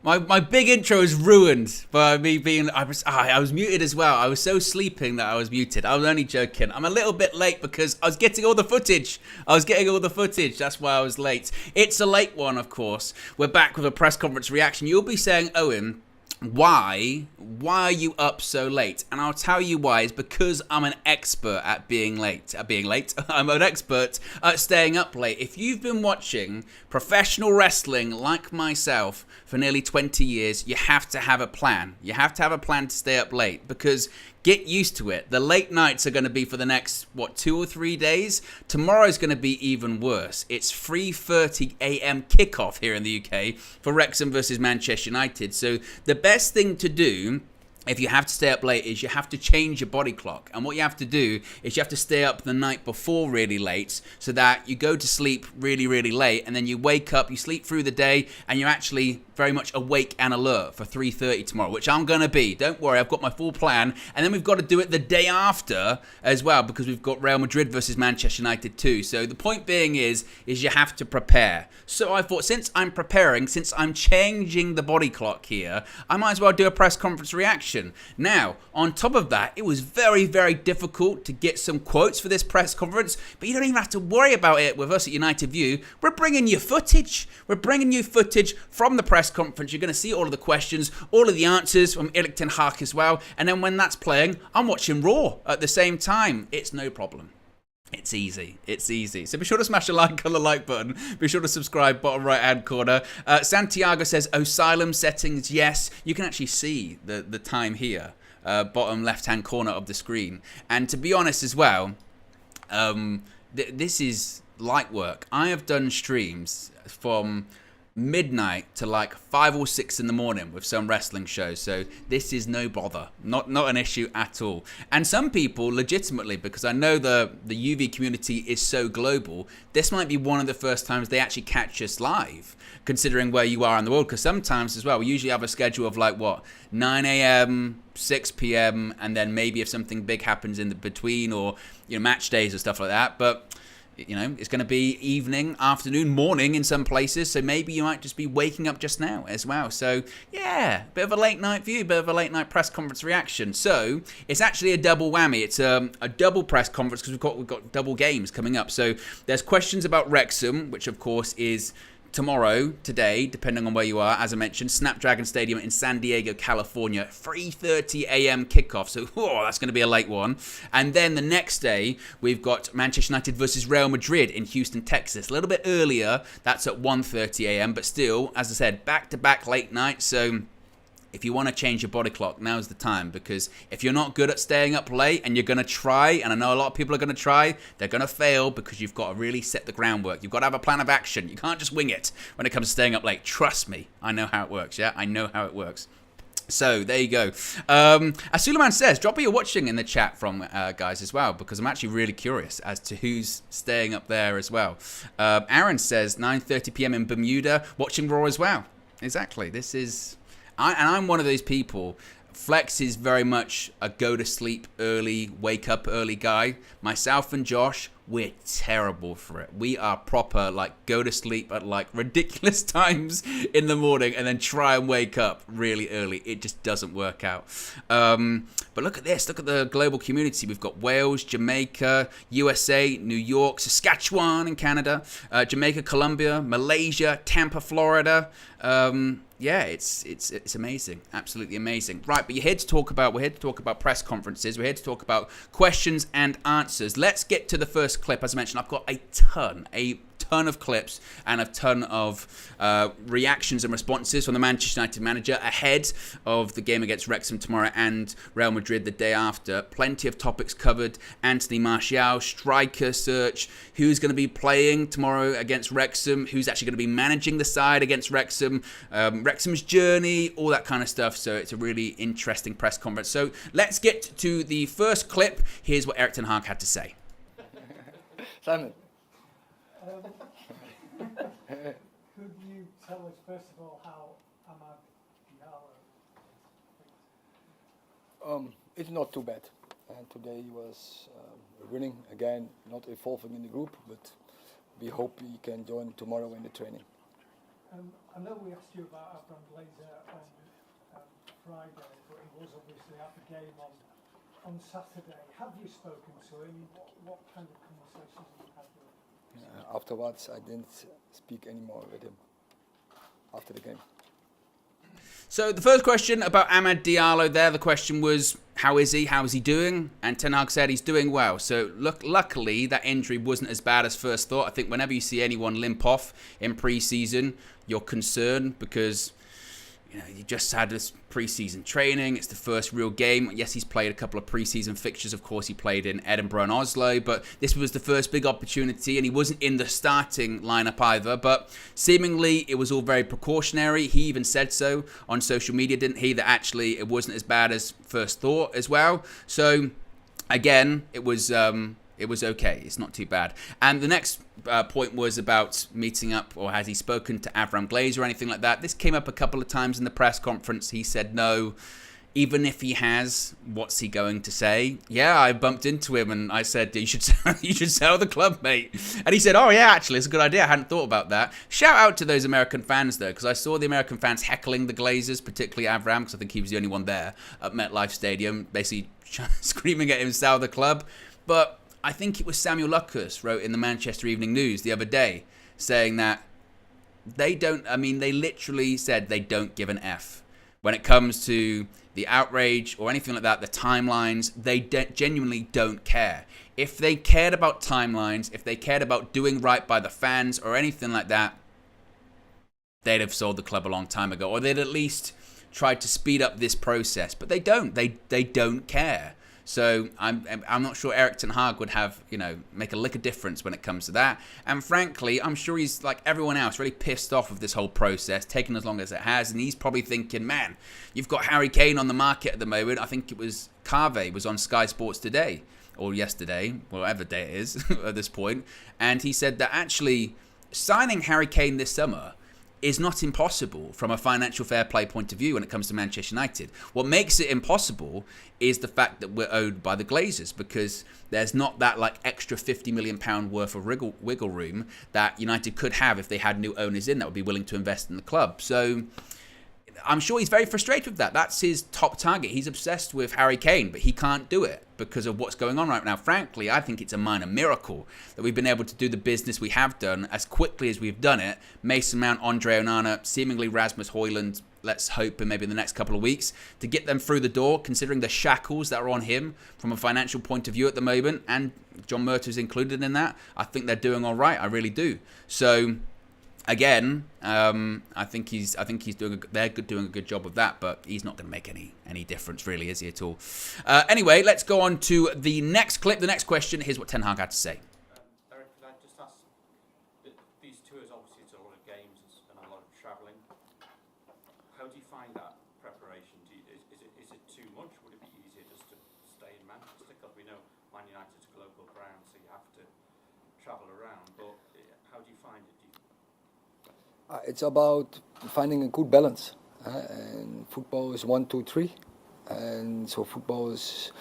My big intro is ruined by me being. I was muted as well. I was so sleeping that I was muted. I was only joking. I'm a little bit late because I was getting all the footage. That's why I was late. It's a late one, of course. We're back with a press conference reaction. You'll be saying, Owen, why are you up so late? And I'll tell you why. It's because I'm an expert at being late. I'm an expert at staying up late. If you've been watching professional wrestling like myself for nearly 20 years, you have to have a plan. You have to have a plan to stay up late, because get used to it. The late nights are going to be for the next, 2 or 3 days? Tomorrow's going to be even worse. It's 3:30 a.m. kickoff here in the UK for Wrexham versus Manchester United. So the best thing to do if you have to stay up late is you have to change your body clock. And what you have to do is you have to stay up the night before really late, so that you go to sleep really, really late, and then you wake up, you sleep through the day, and you're actually very much awake and alert for 3:30 tomorrow, which I'm going to be. Don't worry, I've got my full plan. And then we've got to do it the day after as well, because we've got Real Madrid versus Manchester United too. So the point being is you have to prepare. So I thought, since I'm preparing, since I'm changing the body clock here, I might as well do a press conference reaction. Now, on top of that, it was very, very difficult to get some quotes for this press conference, but you don't even have to worry about it with us at United View. We're bringing you footage. We're bringing you footage from the press conference. You're going to see all of the questions, all of the answers from Erik ten Hag as well. And then when that's playing, I'm watching Raw at the same time. It's no problem. It's easy. So be sure to smash a like on the like button. Be sure to subscribe, bottom right hand corner. Santiago says, Asylum settings, yes. You can actually see the time here, bottom left hand corner of the screen. And to be honest as well, this is light work. I have done streams from midnight to like 5 or 6 in the morning with some wrestling shows, so this is no bother, not an issue at all. And some people legitimately, because I know the UV community is so global, this might be one of the first times they actually catch us live, considering where you are in the world. Because sometimes as well, we usually have a schedule of 9 a.m, 6 p.m, and then maybe if something big happens in the between, or match days or stuff like that. But it's going to be evening, afternoon, morning in some places, so maybe you might just be waking up just now as well. So, yeah, bit of a late night view, bit of a late night press conference reaction. So, it's actually a double whammy. It's a double press conference because we've got double games coming up. So, there's questions about Wrexham, which of course is today, depending on where you are. As I mentioned, Snapdragon Stadium in San Diego, California, 3:30 a.m. kickoff. So, that's going to be a late one. And then the next day, we've got Manchester United versus Real Madrid in Houston, Texas. A little bit earlier. That's at 1:30 a.m. But still, as I said, back-to-back late nights. So, if you want to change your body clock, now's the time, because if you're not good at staying up late and you're going to try, and I know a lot of people are going to try, they're going to fail, because you've got to really set the groundwork. You've got to have a plan of action. You can't just wing it when it comes to staying up late. Trust me, I know how it works, yeah? I know how it works. So, there you go. As Suleiman says, drop what you're watching in the chat from guys as well, because I'm actually really curious as to who's staying up there as well. Aaron says, 9:30 p.m. in Bermuda, watching Raw as well. Exactly, this is... I'm one of those people. Flex is very much a go to sleep early, wake up early guy. Myself and Josh, we're terrible for it. We are proper go to sleep at ridiculous times in the morning and then try and wake up really early. It just doesn't work out. But look at this. Look at the global community. We've got Wales, Jamaica, USA, New York, Saskatchewan in Canada, Jamaica, Colombia, Malaysia, Tampa, Florida. Yeah, it's amazing, absolutely amazing. Right, but we're here to talk about press conferences. We're here to talk about questions and answers. Let's get to the first clip. As I mentioned, I've got a ton of clips and a ton of reactions and responses from the Manchester United manager ahead of the game against Wrexham tomorrow and Real Madrid the day after. Plenty of topics covered. Anthony Martial, striker search, who's going to be playing tomorrow against Wrexham, who's actually going to be managing the side against Wrexham, Wrexham's journey, all that kind of stuff. So it's a really interesting press conference. So let's get to the first clip. Here's what Erik ten Hag had to say. Simon. Could you tell us, first of all, how Ahmad Diallo It's not too bad. And today he was winning again, not evolving in the group, but we hope he can join tomorrow in the training. I know we asked you about Abraham Glazer on Friday, but he was obviously at the game on Saturday. Have you spoken to him? What kind of conversations have you had with him? Afterwards, I didn't speak anymore with him after the game. So the first question about Ahmad Diallo there, the question was, how is he? How is he doing? And Ten Hag said he's doing well. So luckily, that injury wasn't as bad as first thought. I think whenever you see anyone limp off in pre-season, you're concerned because you just had this pre-season training. It's the first real game. Yes, he's played a couple of pre-season fixtures. Of course, he played in Edinburgh and Oslo, but this was the first big opportunity, and he wasn't in the starting lineup either. But seemingly, it was all very precautionary. He even said so on social media, didn't he? That actually it wasn't as bad as first thought as well. So again, it was okay. It's not too bad. And the next point was about meeting up, or has he spoken to Abraham Glazer or anything like that? This came up a couple of times in the press conference. He said no. Even if he has, what's he going to say? Yeah, I bumped into him and I said, you should sell the club, mate. And he said, oh yeah, actually, it's a good idea. I hadn't thought about that. Shout out to those American fans, though, because I saw the American fans heckling the Glazers, particularly Abraham, because I think he was the only one there at MetLife Stadium, basically screaming at him, sell the club. But I think it was Samuel Lucas wrote in the Manchester Evening News the other day saying that they literally said they don't give an F. When it comes to the outrage or anything like that, the timelines, they genuinely don't care. If they cared about timelines, if they cared about doing right by the fans or anything like that, they'd have sold the club a long time ago, or they'd at least tried to speed up this process. But they don't. They don't care. So I'm not sure Erik ten Hag would have, make a lick of difference when it comes to that. And frankly, I'm sure he's, like everyone else, really pissed off of this whole process, taking as long as it has. And he's probably thinking, man, you've got Harry Kane on the market at the moment. I think it was Carve was on Sky Sports today, or yesterday, whatever day it is at this point. And he said that actually signing Harry Kane this summer is not impossible from a financial fair play point of view when it comes to Manchester United. What makes it impossible is the fact that we're owed by the Glazers, because there's not that extra £50 million worth of wiggle room that United could have if they had new owners in that would be willing to invest in the club. So I'm sure he's very frustrated with that. That's his top target. He's obsessed with Harry Kane, but he can't do it because of what's going on right now. Frankly, I think it's a minor miracle that we've been able to do the business we have done as quickly as we've done it. Mason Mount, Andre Onana, seemingly Rasmus Højlund, let's hope in maybe the next couple of weeks, to get them through the door, considering the shackles that are on him from a financial point of view at the moment, and John Murtough's included in that. I think they're doing all right. I really do. So again, I think they're doing a good job of that, but he's not going to make any difference, really, is he at all? Anyway, let's go on to the next clip. The next question. Here's what Ten Hag had to say. Erik, could I just ask, these tours, obviously, it's a lot of games and a lot of travelling. How do you find that preparation? Is it too much? Would it be easier just to stay in Manchester? Because we know Man United's a global brand, so you have to travel around. But how do you find it? It's about finding a good balance. And football is 1, 2, 3. And so football is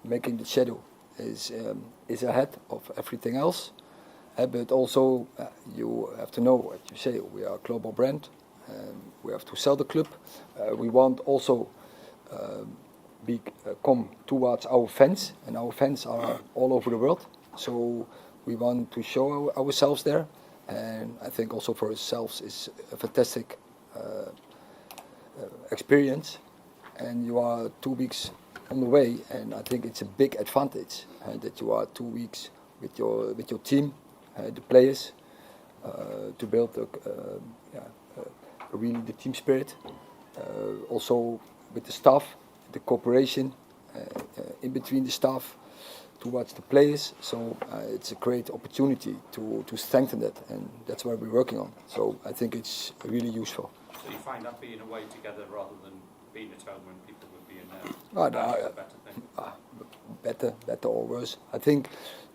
making the schedule is ahead of everything else. But also you have to know what you say. We are a global brand. We have to sell the club. We want also come towards our fans, and our fans are all over the world. So we want to show ourselves there. And I think also for ourselves is a fantastic experience. And you are 2 weeks on the way, and I think it's a big advantage that you are 2 weeks with your team, the players, to build really the team spirit. Also with the staff, the cooperation in between the staff towards the players, so it's a great opportunity to strengthen that, and that's what we're working on. So I think it's really useful. So you find that being away together rather than being at home when people would be in there? Better or worse. I think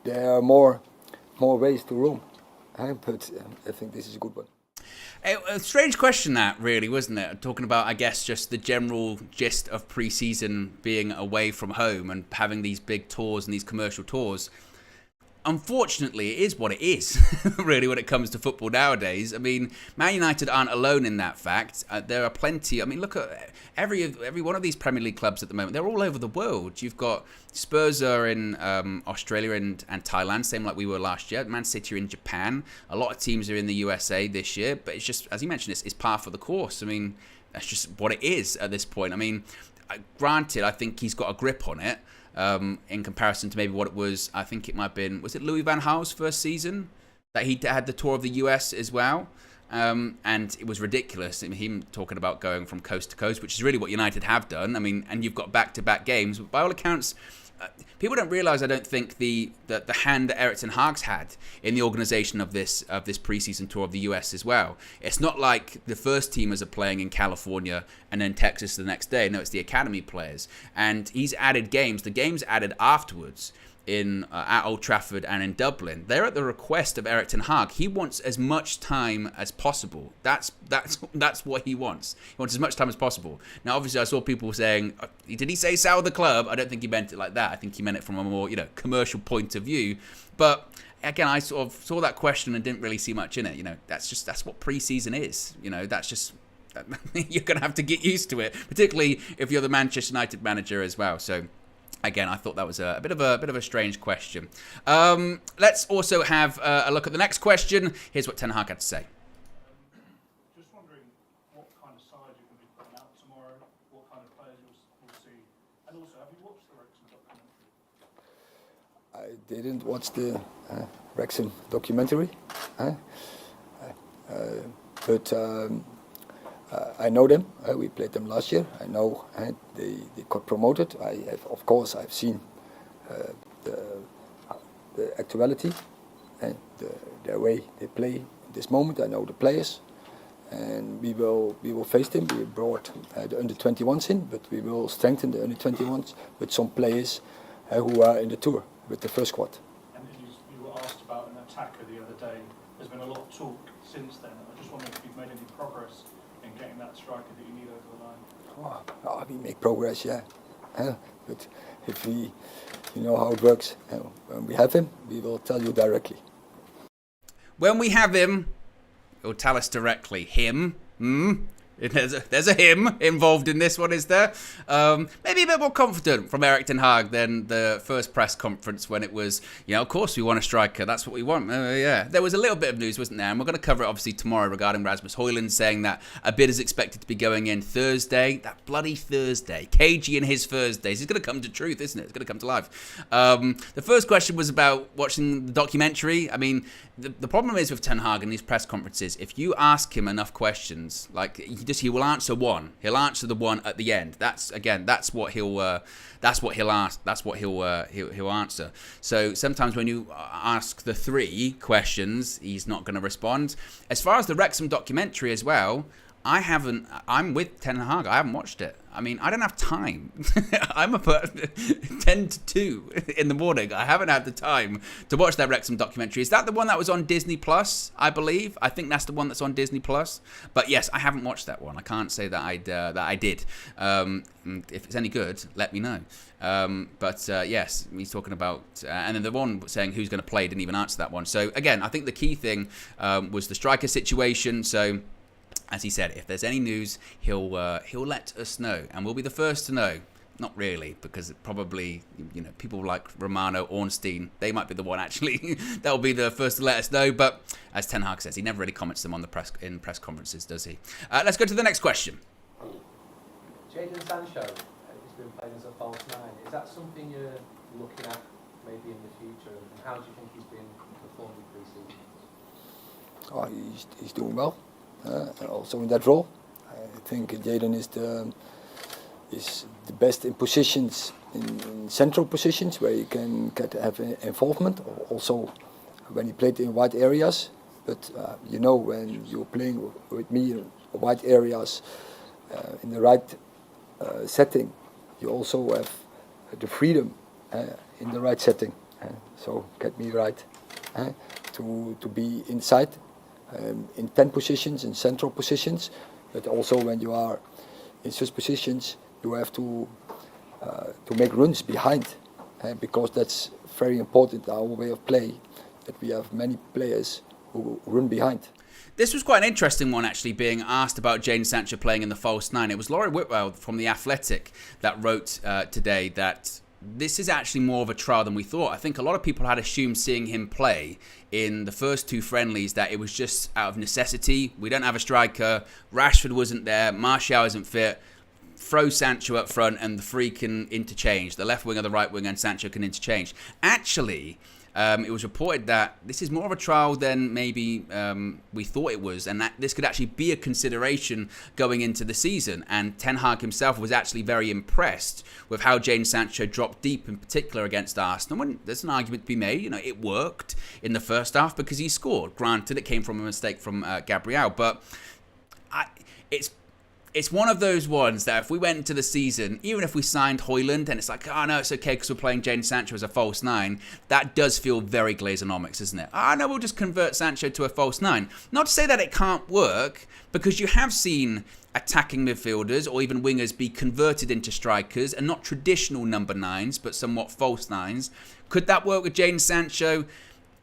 there are more ways to roam, but I think this is a good one. A strange question that, really, wasn't it? Talking about, I guess, just the general gist of pre-season being away from home and having these big tours and these commercial tours. unfortunately, it is what it is, really, when it comes to football nowadays. I mean, Man United aren't alone in that fact. There are plenty. I mean, look at every one of these Premier League clubs at the moment. They're all over the world. You've got Spurs are in Australia and Thailand, same like we were last year. Man City are in Japan. A lot of teams are in the USA this year. But it's just, as you mentioned, it's par for the course. I mean, that's just what it is at this point. I mean, granted, I think he's got a grip on it. In comparison to maybe what it was, I think it might have been, was it Louis van Gaal's first season that he had the tour of the US as well? And it was ridiculous. I mean, him talking about going from coast to coast, which is really what United have done. I mean, and you've got back-to-back games. By all accounts, people don't realise, I don't think, the hand that Erik ten Hag's had in the organisation of this pre-season tour of the US as well. It's not like the first teamers are playing in California and then Texas the next day. No, it's the academy players. And he's added games. The games added afterwards in at Old Trafford and in Dublin. They're at the request of Erik ten Hag. He wants as much time as possible. That's what he wants. He wants as much time as possible. Now, obviously, I saw people saying, did he say sell the club? I don't think he meant it like that. I think he meant it from a more, commercial point of view. But again, I sort of saw that question and didn't really see much in it. That's what pre-season is. That's just you're going to have to get used to it, particularly if you're the Manchester United manager as well. So again, I thought that was a bit of a strange question. Let's also have a look at the next question. Here's what Ten Hag had to say. Just wondering what kind of side you're going to be putting out tomorrow, what kind of players you'll see, and also, have you watched the Wrexham documentary? I didn't watch the Wrexham documentary, but I know them. We played them last year. I know they got promoted. I've seen the actuality and their way they play in this moment. I know the players, and we will face them. We brought the under-21s in, but we will strengthen the under-21s with some players who are in the tour with the first squad. And you were asked about an attacker the other day. There's been a lot of talk since then. I just wondering if you've made any progress in getting that striker that you need over the line. We make progress, yeah. But if you know how it works, when we have him, we will tell you directly. When we have him, he'll tell us directly. Him? There's a him involved in this one, is there? Maybe a bit more confident from Erik ten Hag than the first press conference when it was, of course we want a striker, that's what we want. Yeah, there was a little bit of news, wasn't there? And we're going to cover it obviously tomorrow regarding Rasmus Højlund saying that a bid is expected to be going in Thursday. That bloody Thursday. Cagey and his Thursdays. It's going to come to truth, isn't it? It's going to come to life. The first question was about watching the documentary. I mean, the problem is with Ten Hag in these press conferences, if you ask him enough questions, like he will answer one. He'll answer the one at the end. That's what he'll ask. That's what he'll answer. So sometimes when you ask the three questions, he's not going to respond. As far as the Wrexham documentary as well, I'm with Ten Hag. I haven't watched it. I mean, I don't have time. I'm up at 10 to 2 in the morning. I haven't had the time to watch that Wrexham documentary. Is that the one that was on Disney Plus, I believe? I think that's the one that's on Disney Plus. But yes, I haven't watched that one. I can't say that I did. If it's any good, let me know. Yes, he's talking about... and then the one saying who's going to play didn't even answer that one. So again, I think the key thing was the striker situation. So... as he said, if there's any news, he'll let us know, and we'll be the first to know. Not really, because probably people like Romano, Ornstein, they might be the one actually that'll be the first to let us know. But as Ten Hag says, he never really comments them on the press conferences, does he? Let's go to the next question. Jadon Sancho has been playing as a false nine. Is that something you're looking at maybe in the future? And how do you think he's been performing pre-season? He's doing well. Also in that role, I think Jadon is the best in positions, in central positions where you can have involvement. Also, when he played in wide areas, but when you're playing with me in wide areas in the right setting, you also have the freedom in the right setting. So get me right to be inside. In 10 positions, in central positions, but also when you are in such positions, you have to make runs behind, because that's very important, our way of play, that we have many players who run behind. This was quite an interesting one, actually, being asked about Jadon Sancho playing in the false nine. It was Laurie Whitwell from The Athletic that wrote today that this is actually more of a trial than we thought. I think a lot of people had assumed, seeing him play in the first 2 friendlies, that it was just out of necessity. We don't have a striker. Rashford wasn't there. Martial isn't fit. Throw Sancho up front and the 3 can interchange. The left wing or the right wing and Sancho can interchange. Actually, it was reported that this is more of a trial than maybe we thought it was, and that this could actually be a consideration going into the season. And Ten Hag himself was actually very impressed with how Jadon Sancho dropped deep, in particular against Arsenal. And there's an argument to be made. It worked in the first half because he scored. Granted, it came from a mistake from Gabriel, but it's one of those ones that if we went into the season, even if we signed Højlund, and it's like, oh no, it's okay because we're playing Jadon Sancho as a false 9, that does feel very Glazeronomics, isn't it? Oh no, we'll just convert Sancho to a false 9. Not to say that it can't work, because you have seen attacking midfielders or even wingers be converted into strikers, and not traditional number 9s, but somewhat false 9s. Could that work with Jadon Sancho?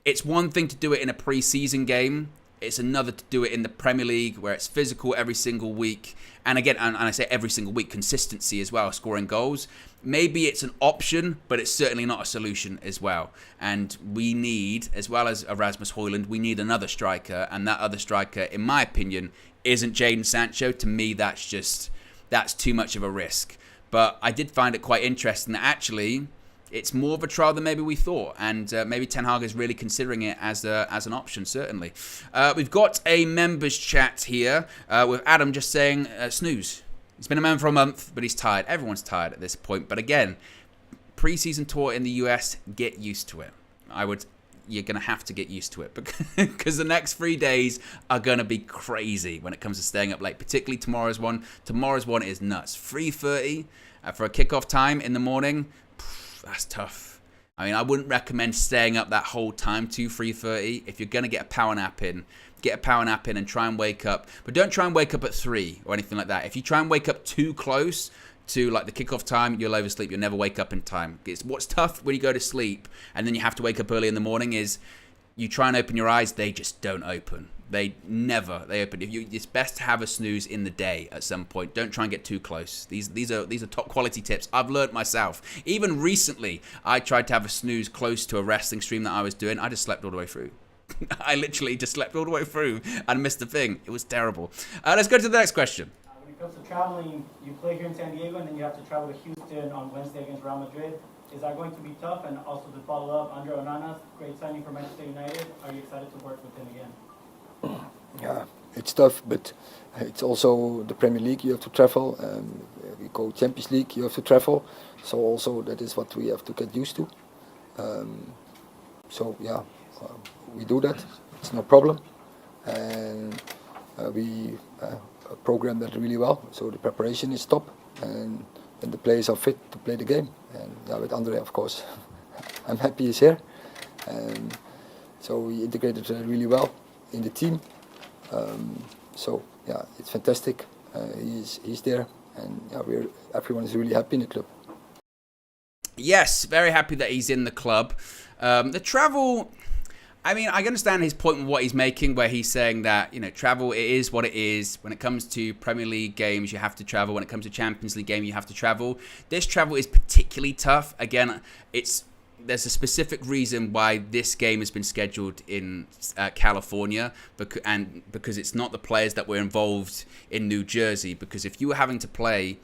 It's one thing to do it in a pre-season game. It's another to do it in the Premier League, where it's physical every single week. And again, and I say every single week, consistency as well, scoring goals. Maybe it's an option, but it's certainly not a solution as well. And we need, as well as Erasmus Højlund, we need another striker. And that other striker, in my opinion, isn't Jadon Sancho. To me, that's too much of a risk. But I did find it quite interesting that actually it's more of a trial than maybe we thought, and maybe Ten Hag is really considering it as an option, certainly. We've got a members chat here with Adam just saying, snooze. He's been a man for a month, but he's tired. Everyone's tired at this point. But again, pre-season tour in the US, get used to it. You're going to have to get used to it because the next 3 days are going to be crazy when it comes to staying up late, particularly tomorrow's one. Tomorrow's one is nuts. 3:30 for a kickoff time in the morning. That's tough. I mean, I wouldn't recommend staying up that whole time to 3:30. If you're going to get a power nap in, get a power nap in and try and wake up. But don't try and wake up at 3 or anything like that. If you try and wake up too close to like the kickoff time, you'll oversleep. You'll never wake up in time. What's tough when you go to sleep and then you have to wake up early in the morning is you try and open your eyes, they just don't open. They open. It's best to have a snooze in the day at some point. Don't try and get too close. These are top quality tips. I've learnt myself. Even recently, I tried to have a snooze close to a wrestling stream that I was doing. I just slept all the way through. I literally just slept all the way through and missed the thing. It was terrible. Let's go to the next question. When it comes to traveling, you play here in San Diego and then you have to travel to Houston on Wednesday against Real Madrid. Is that going to be tough? And also to follow up, Andre Onana, great signing for Manchester United. Are you excited to work with him again? Yeah, it's tough, but it's also the Premier League. You have to travel. We go Champions League. You have to travel. So also that is what we have to get used to. We do that. It's no problem, and we program that really well. So the preparation is top, and the players are fit to play the game. And with Andre, of course, I'm happy he's here, and so we integrated really well in the team. It's fantastic. He's there, and everyone is really happy in the club. Yes, very happy that he's in the club. The travel, I mean, I understand his point with what he's making, where he's saying that, travel, it is what it is. When it comes to Premier League games, you have to travel. When it comes to Champions League game, you have to travel. This travel is particularly tough. Again, there's a specific reason why this game has been scheduled in California, because it's not the players that were involved in New Jersey. Because if you were having to play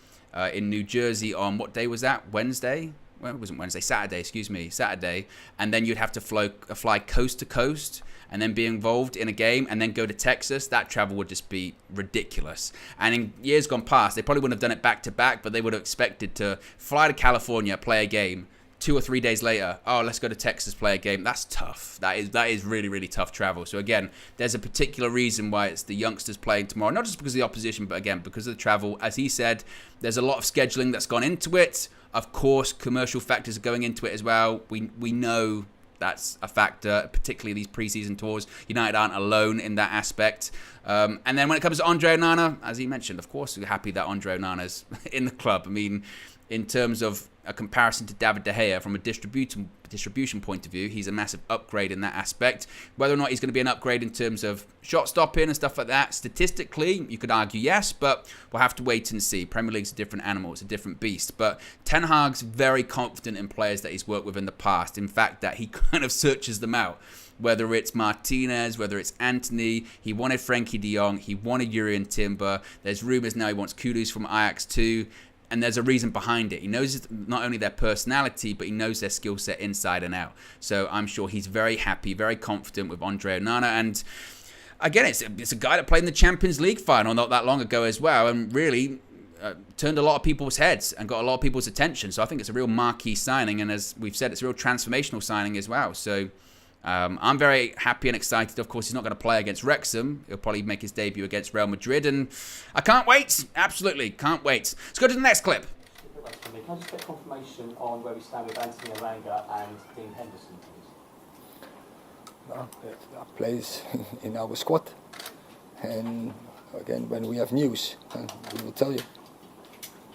in New Jersey on, what day was that? Wednesday? Well, it wasn't Wednesday, Saturday. And then you'd have to fly coast to coast and then be involved in a game and then go to Texas. That travel would just be ridiculous. And in years gone past, they probably wouldn't have done it back to back, but they would have expected to fly to California, play a game, 2 or 3 days later, let's go to Texas, play a game. That's tough. That is really, really tough travel. So again, there's a particular reason why it's the youngsters playing tomorrow. Not just because of the opposition, but again, because of the travel. As he said, there's a lot of scheduling that's gone into it. Of course, commercial factors are going into it as well. We know that's a factor, particularly these preseason tours. United aren't alone in that aspect. And then when it comes to Andre Onana, as he mentioned, of course, we're happy that Andre Onana's in the club. I mean, in terms of a comparison to David De Gea from a distribution point of view. He's a massive upgrade in that aspect. Whether or not he's going to be an upgrade in terms of shot stopping and stuff like that, statistically, you could argue yes, but we'll have to wait and see. Premier League's a different animal. It's a different beast. But Ten Hag's very confident in players that he's worked with in the past. In fact, that he kind of searches them out. Whether it's Martinez, whether it's Anthony, he wanted Frankie de Jong, he wanted Jurrien Timber. There's rumours now he wants Kudus from Ajax too. And there's a reason behind it. He knows not only their personality, but he knows their skill set inside and out. So I'm sure he's very happy, very confident with Andre Onana. And again, it's a guy that played in the Champions League final not that long ago as well, and really turned a lot of people's heads and got a lot of people's attention. So I think it's a real marquee signing. And as we've said, it's a real transformational signing as well. So I'm very happy and excited. Of course, he's not going to play against Wrexham. He'll probably make his debut against Real Madrid. And I can't wait. Absolutely can't wait. Let's go to the next clip. Can I just get confirmation on where we stand with Anthony Elanga and Dean Henderson, please? That plays in our squad. And again, when we have news, we will tell you.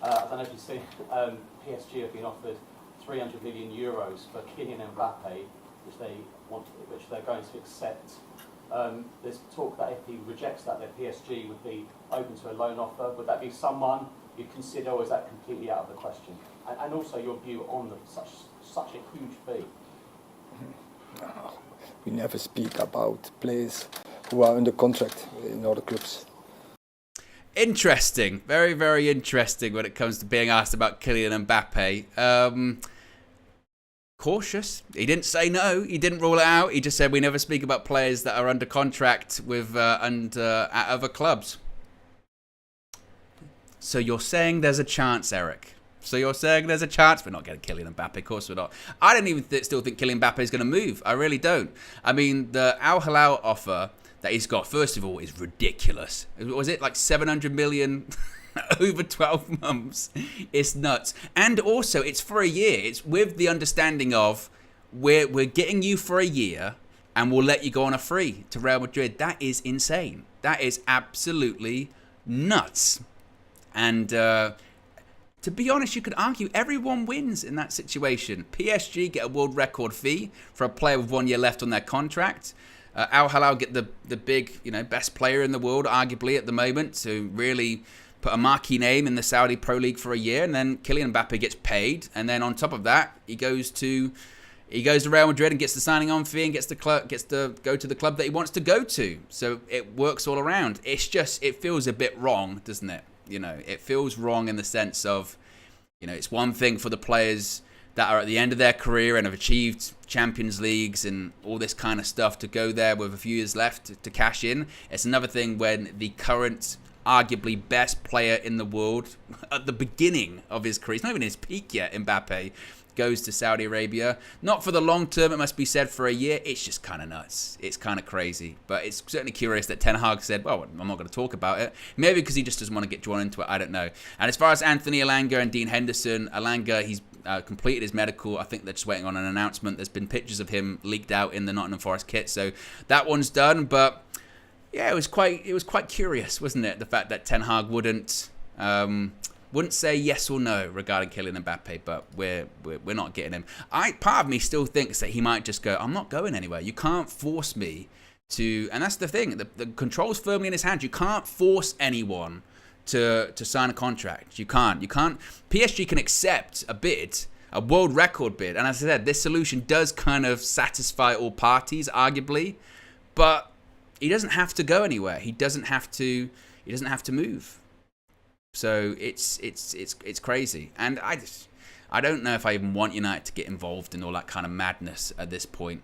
I don't know if you've seen, PSG have been offered 300 million euros for Kylian Mbappe, which they're going to accept. There's talk that if he rejects that, then PSG would be open to a loan offer. Would that be someone you'd consider, or is that completely out of the question? And also your view on such a huge fee. No, we never speak about players who are under contract in other clubs. Interesting. Very, very interesting when it comes to being asked about Kylian Mbappe. Cautious. He didn't say no. He didn't rule it out. He just said we never speak about players that are under contract with at other clubs. So you're saying there's a chance, Eric? So you're saying there's a chance we're not getting Kylian Mbappe? Of course we're not. I don't even still think Kylian Mbappe is going to move. I really don't. I mean, the Al Hilal offer that he's got, first of all, is ridiculous. Was it like 700 million over 12 months? It's nuts. And also, it's for a year. It's with the understanding of we're getting you for a year and we'll let you go on a free to Real Madrid. That is insane. That is absolutely nuts. And to be honest, you could argue everyone wins in that situation. PSG get a world record fee for a player with 1 year left on their contract. Al Hilal get the big, best player in the world, arguably at the moment, to really put a marquee name in the Saudi Pro League for a year, and then Kylian Mbappe gets paid, and then on top of that, he goes to Real Madrid and gets the signing on fee and gets to go to the club that he wants to go to. So it works all around. It's just, it feels a bit wrong, doesn't it? It feels wrong in the sense of, it's one thing for the players that are at the end of their career and have achieved Champions Leagues and all this kind of stuff to go there with a few years left to cash in. It's another thing when the current, arguably best player in the world at the beginning of his career, he's not even in his peak yet, Mbappe, goes to Saudi Arabia. Not for the long term, it must be said, for a year. It's just kind of nuts. It's kind of crazy. But it's certainly curious that Ten Hag said, well, I'm not going to talk about it. Maybe because he just doesn't want to get drawn into it. I don't know. And as far as Anthony Elanga and Dean Henderson, Elanga, he's completed his medical. I think they're just waiting on an announcement. There's been pictures of him leaked out in the Nottingham Forest kit. So that one's done. But yeah, it was quite curious, wasn't it? The fact that Ten Hag wouldn't say yes or no regarding Kylian Mbappe, but we're not getting him. Part of me still thinks that he might just go, I'm not going anywhere. You can't force me to, and that's the thing. The control's firmly in his hands. You can't force anyone to sign a contract. You can't. PSG can accept a bid, a world record bid, and as I said, this solution does kind of satisfy all parties, arguably, but he doesn't have to go anywhere. He doesn't have to move. So it's crazy, and I don't know if I even want United to get involved in all that kind of madness at this point.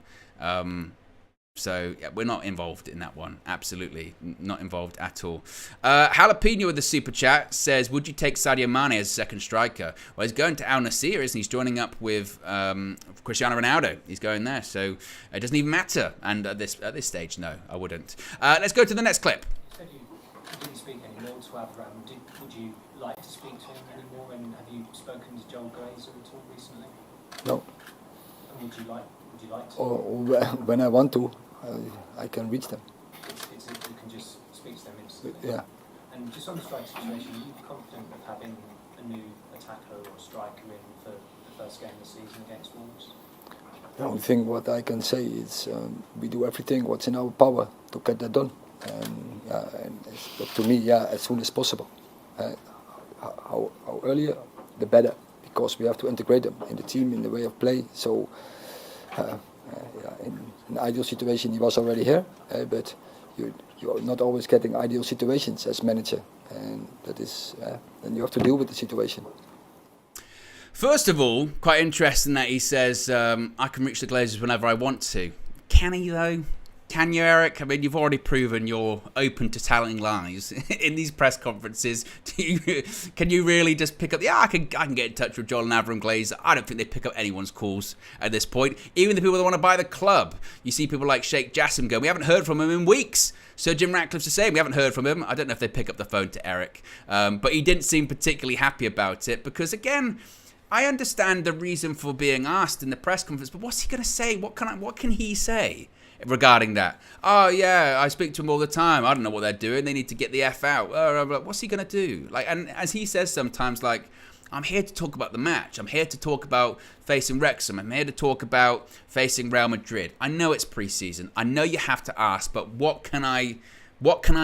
So yeah, we're not involved in that one. Absolutely not involved at all. Jalapeno with the super chat says, "Would you take Sadio Mane as second striker?" Well, he's going to Al Nassr, isn't he? He's joining up with Cristiano Ronaldo. He's going there, so it doesn't even matter. And at this stage, no, I wouldn't. Let's go to the next clip. Didn't speak anymore to Abraham. Would you like to speak to him anymore? And have you spoken to Joel Glazer at all recently? No. And would you like to? Or when I want to, I can reach them. You can just speak to them instantly. Yeah. And just on the strike situation, are you confident of having a new attacker or striker in for first game of the season against Wolves? The only thing what I can say is we do everything what's in our power to get that done. But to me, as soon as possible. How earlier, the better, because we have to integrate them in the team, in the way of play. So, in an ideal situation, he was already here, but you're not always getting ideal situations as manager, and that is, then you have to deal with the situation. First of all, quite interesting that he says, I can reach the Glazers whenever I want to. Can he, though? Can you, Eric? I mean, you've already proven you're open to telling lies in these press conferences. Can you really just pick up? Yeah, I can get in touch with Jordan Avram Glazer. I don't think they pick up anyone's calls at this point. Even the people that want to buy the club. You see people like Sheikh Jassim go, we haven't heard from him in weeks. Sir Jim Ratcliffe's the same. We haven't heard from him. I don't know if they pick up the phone to Eric. But he didn't seem particularly happy about it because, again, I understand the reason for being asked in the press conference, but what's he going to say? What can he say regarding that? Oh, yeah, I speak to him all the time. I don't know what they're doing. They need to get the F out. What's he going to do? And as he says sometimes, I'm here to talk about the match. I'm here to talk about facing Wrexham. I'm here to talk about facing Real Madrid. I know it's pre-season. I know you have to ask, but what can I do? What can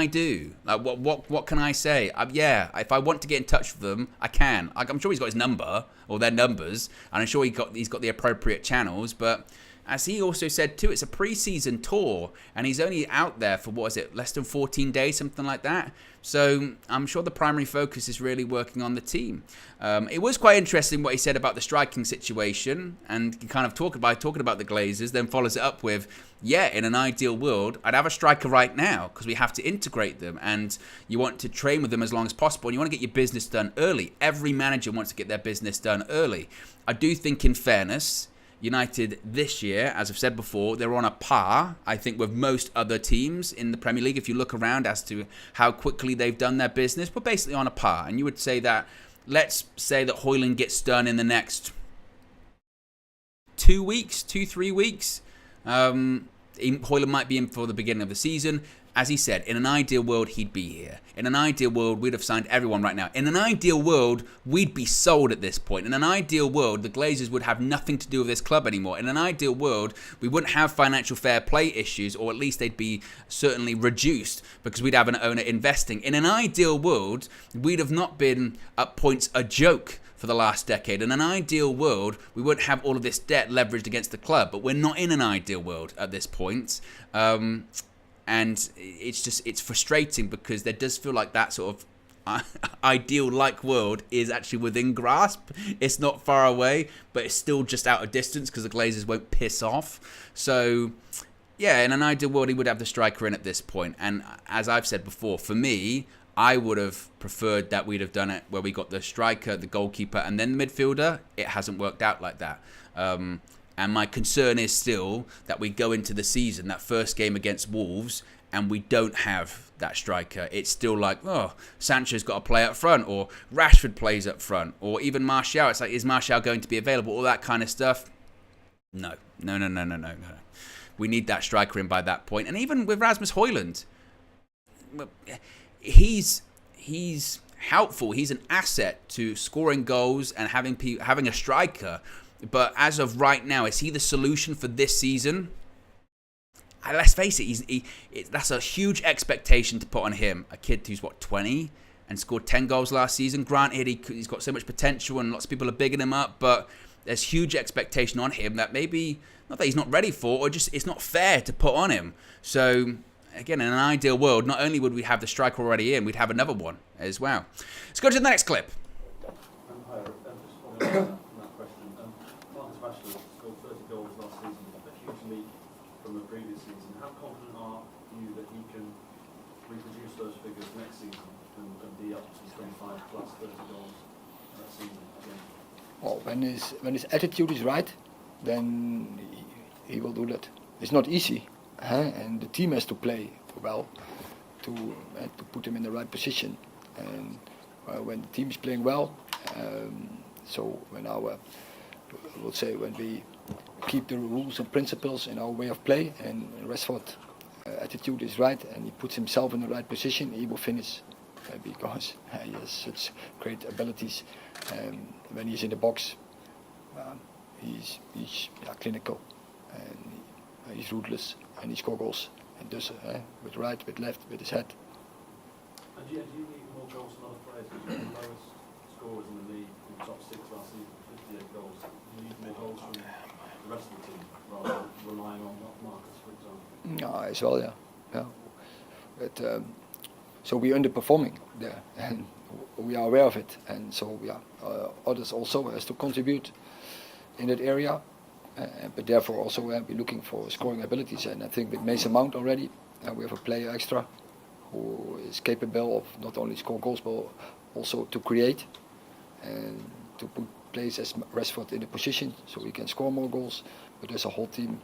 I say? If I want to get in touch with them, I can. I'm sure he's got his number or their numbers, and I'm sure he's got the appropriate channels. But as he also said too, it's a pre-season tour, and he's only out there for less than 14 days, something like that. So I'm sure the primary focus is really working on the team. It was quite interesting what he said about the striking situation, and he kind of talking about the Glazers, then follows it up with, in an ideal world, I'd have a striker right now because we have to integrate them, and you want to train with them as long as possible, and you want to get your business done early. Every manager wants to get their business done early. I do think, in fairness, United this year, as I've said before, they're on a par, I think, with most other teams in the Premier League. If you look around as to how quickly they've done their business, we're basically on a par. And you would say that, let's say that Højlund gets done in the next 3 weeks. Højlund might be in for the beginning of the season. As he said, in an ideal world, he'd be here. In an ideal world, we'd have signed everyone right now. In an ideal world, we'd be sold at this point. In an ideal world, the Glazers would have nothing to do with this club anymore. In an ideal world, we wouldn't have financial fair play issues, or at least they'd be certainly reduced because we'd have an owner investing. In an ideal world, we'd have not been at points a joke for the last decade. In an ideal world, we wouldn't have all of this debt leveraged against the club, but we're not in an ideal world at this point. And it's frustrating because there does feel like that sort of ideal-like world is actually within grasp. It's not far away, but it's still just out of distance because the Glazers won't piss off. So, in an ideal world, he would have the striker in at this point. And as I've said before, for me, I would have preferred that we'd have done it where we got the striker, the goalkeeper, and then the midfielder. It hasn't worked out like that. And my concern is still that we go into the season, that first game against Wolves, and we don't have that striker. It's still like, Sancho's got to play up front, or Rashford plays up front, or even Martial. It's like, is Martial going to be available? All that kind of stuff. No. We need that striker in by that point. And even with Rasmus Højlund, he's helpful. He's an asset to scoring goals and having a striker. But as of right now, is he the solution for this season? Let's face it, that's a huge expectation to put on him. A kid who's, 20 and scored 10 goals last season. Granted, he's got so much potential and lots of people are bigging him up, but there's huge expectation on him that maybe, not that he's not ready for, or just it's not fair to put on him. So, again, in an ideal world, not only would we have the striker already in, we'd have another one as well. Let's go to the next clip. From the previous season, how confident are you that he can reproduce those figures next season and be up to 25 plus 30 goals that season again? Well, when his attitude is right, then he will do that. It's not easy, and the team has to play well to put him in the right position. And when the team is playing well, so when we keep the rules and principles in our way of play, and Rashford's attitude is right, and he puts himself in the right position, he will finish because he has such great abilities when he's in the box. he's clinical, and he's ruthless, and he scores goals, and does with right, with left, with his head. And do you need more goals from other players? Because you're the lowest scorers in the league, in the top 6 last season, 58 goals. Do you need more goals from the rest of the team, rather than relying on Marcus, for example? No, as well, yeah. But so we're underperforming there, and we are aware of it, and so others also has to contribute in that area, but therefore also we're looking for scoring abilities, and I think with Mason Mount already, we have a player extra who is capable of not only score goals but also to create and to put players as Rashford in a position so we can score more goals. But as a whole team,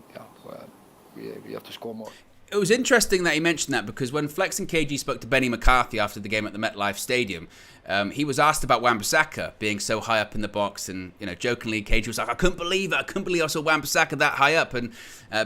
we have to score more. It was interesting that he mentioned that, because when Flex and KG spoke to Benny McCarthy after the game at the MetLife Stadium, he was asked about Wan-Bissaka being so high up in the box, and jokingly KG was like, I couldn't believe I saw Wan-Bissaka that high up, and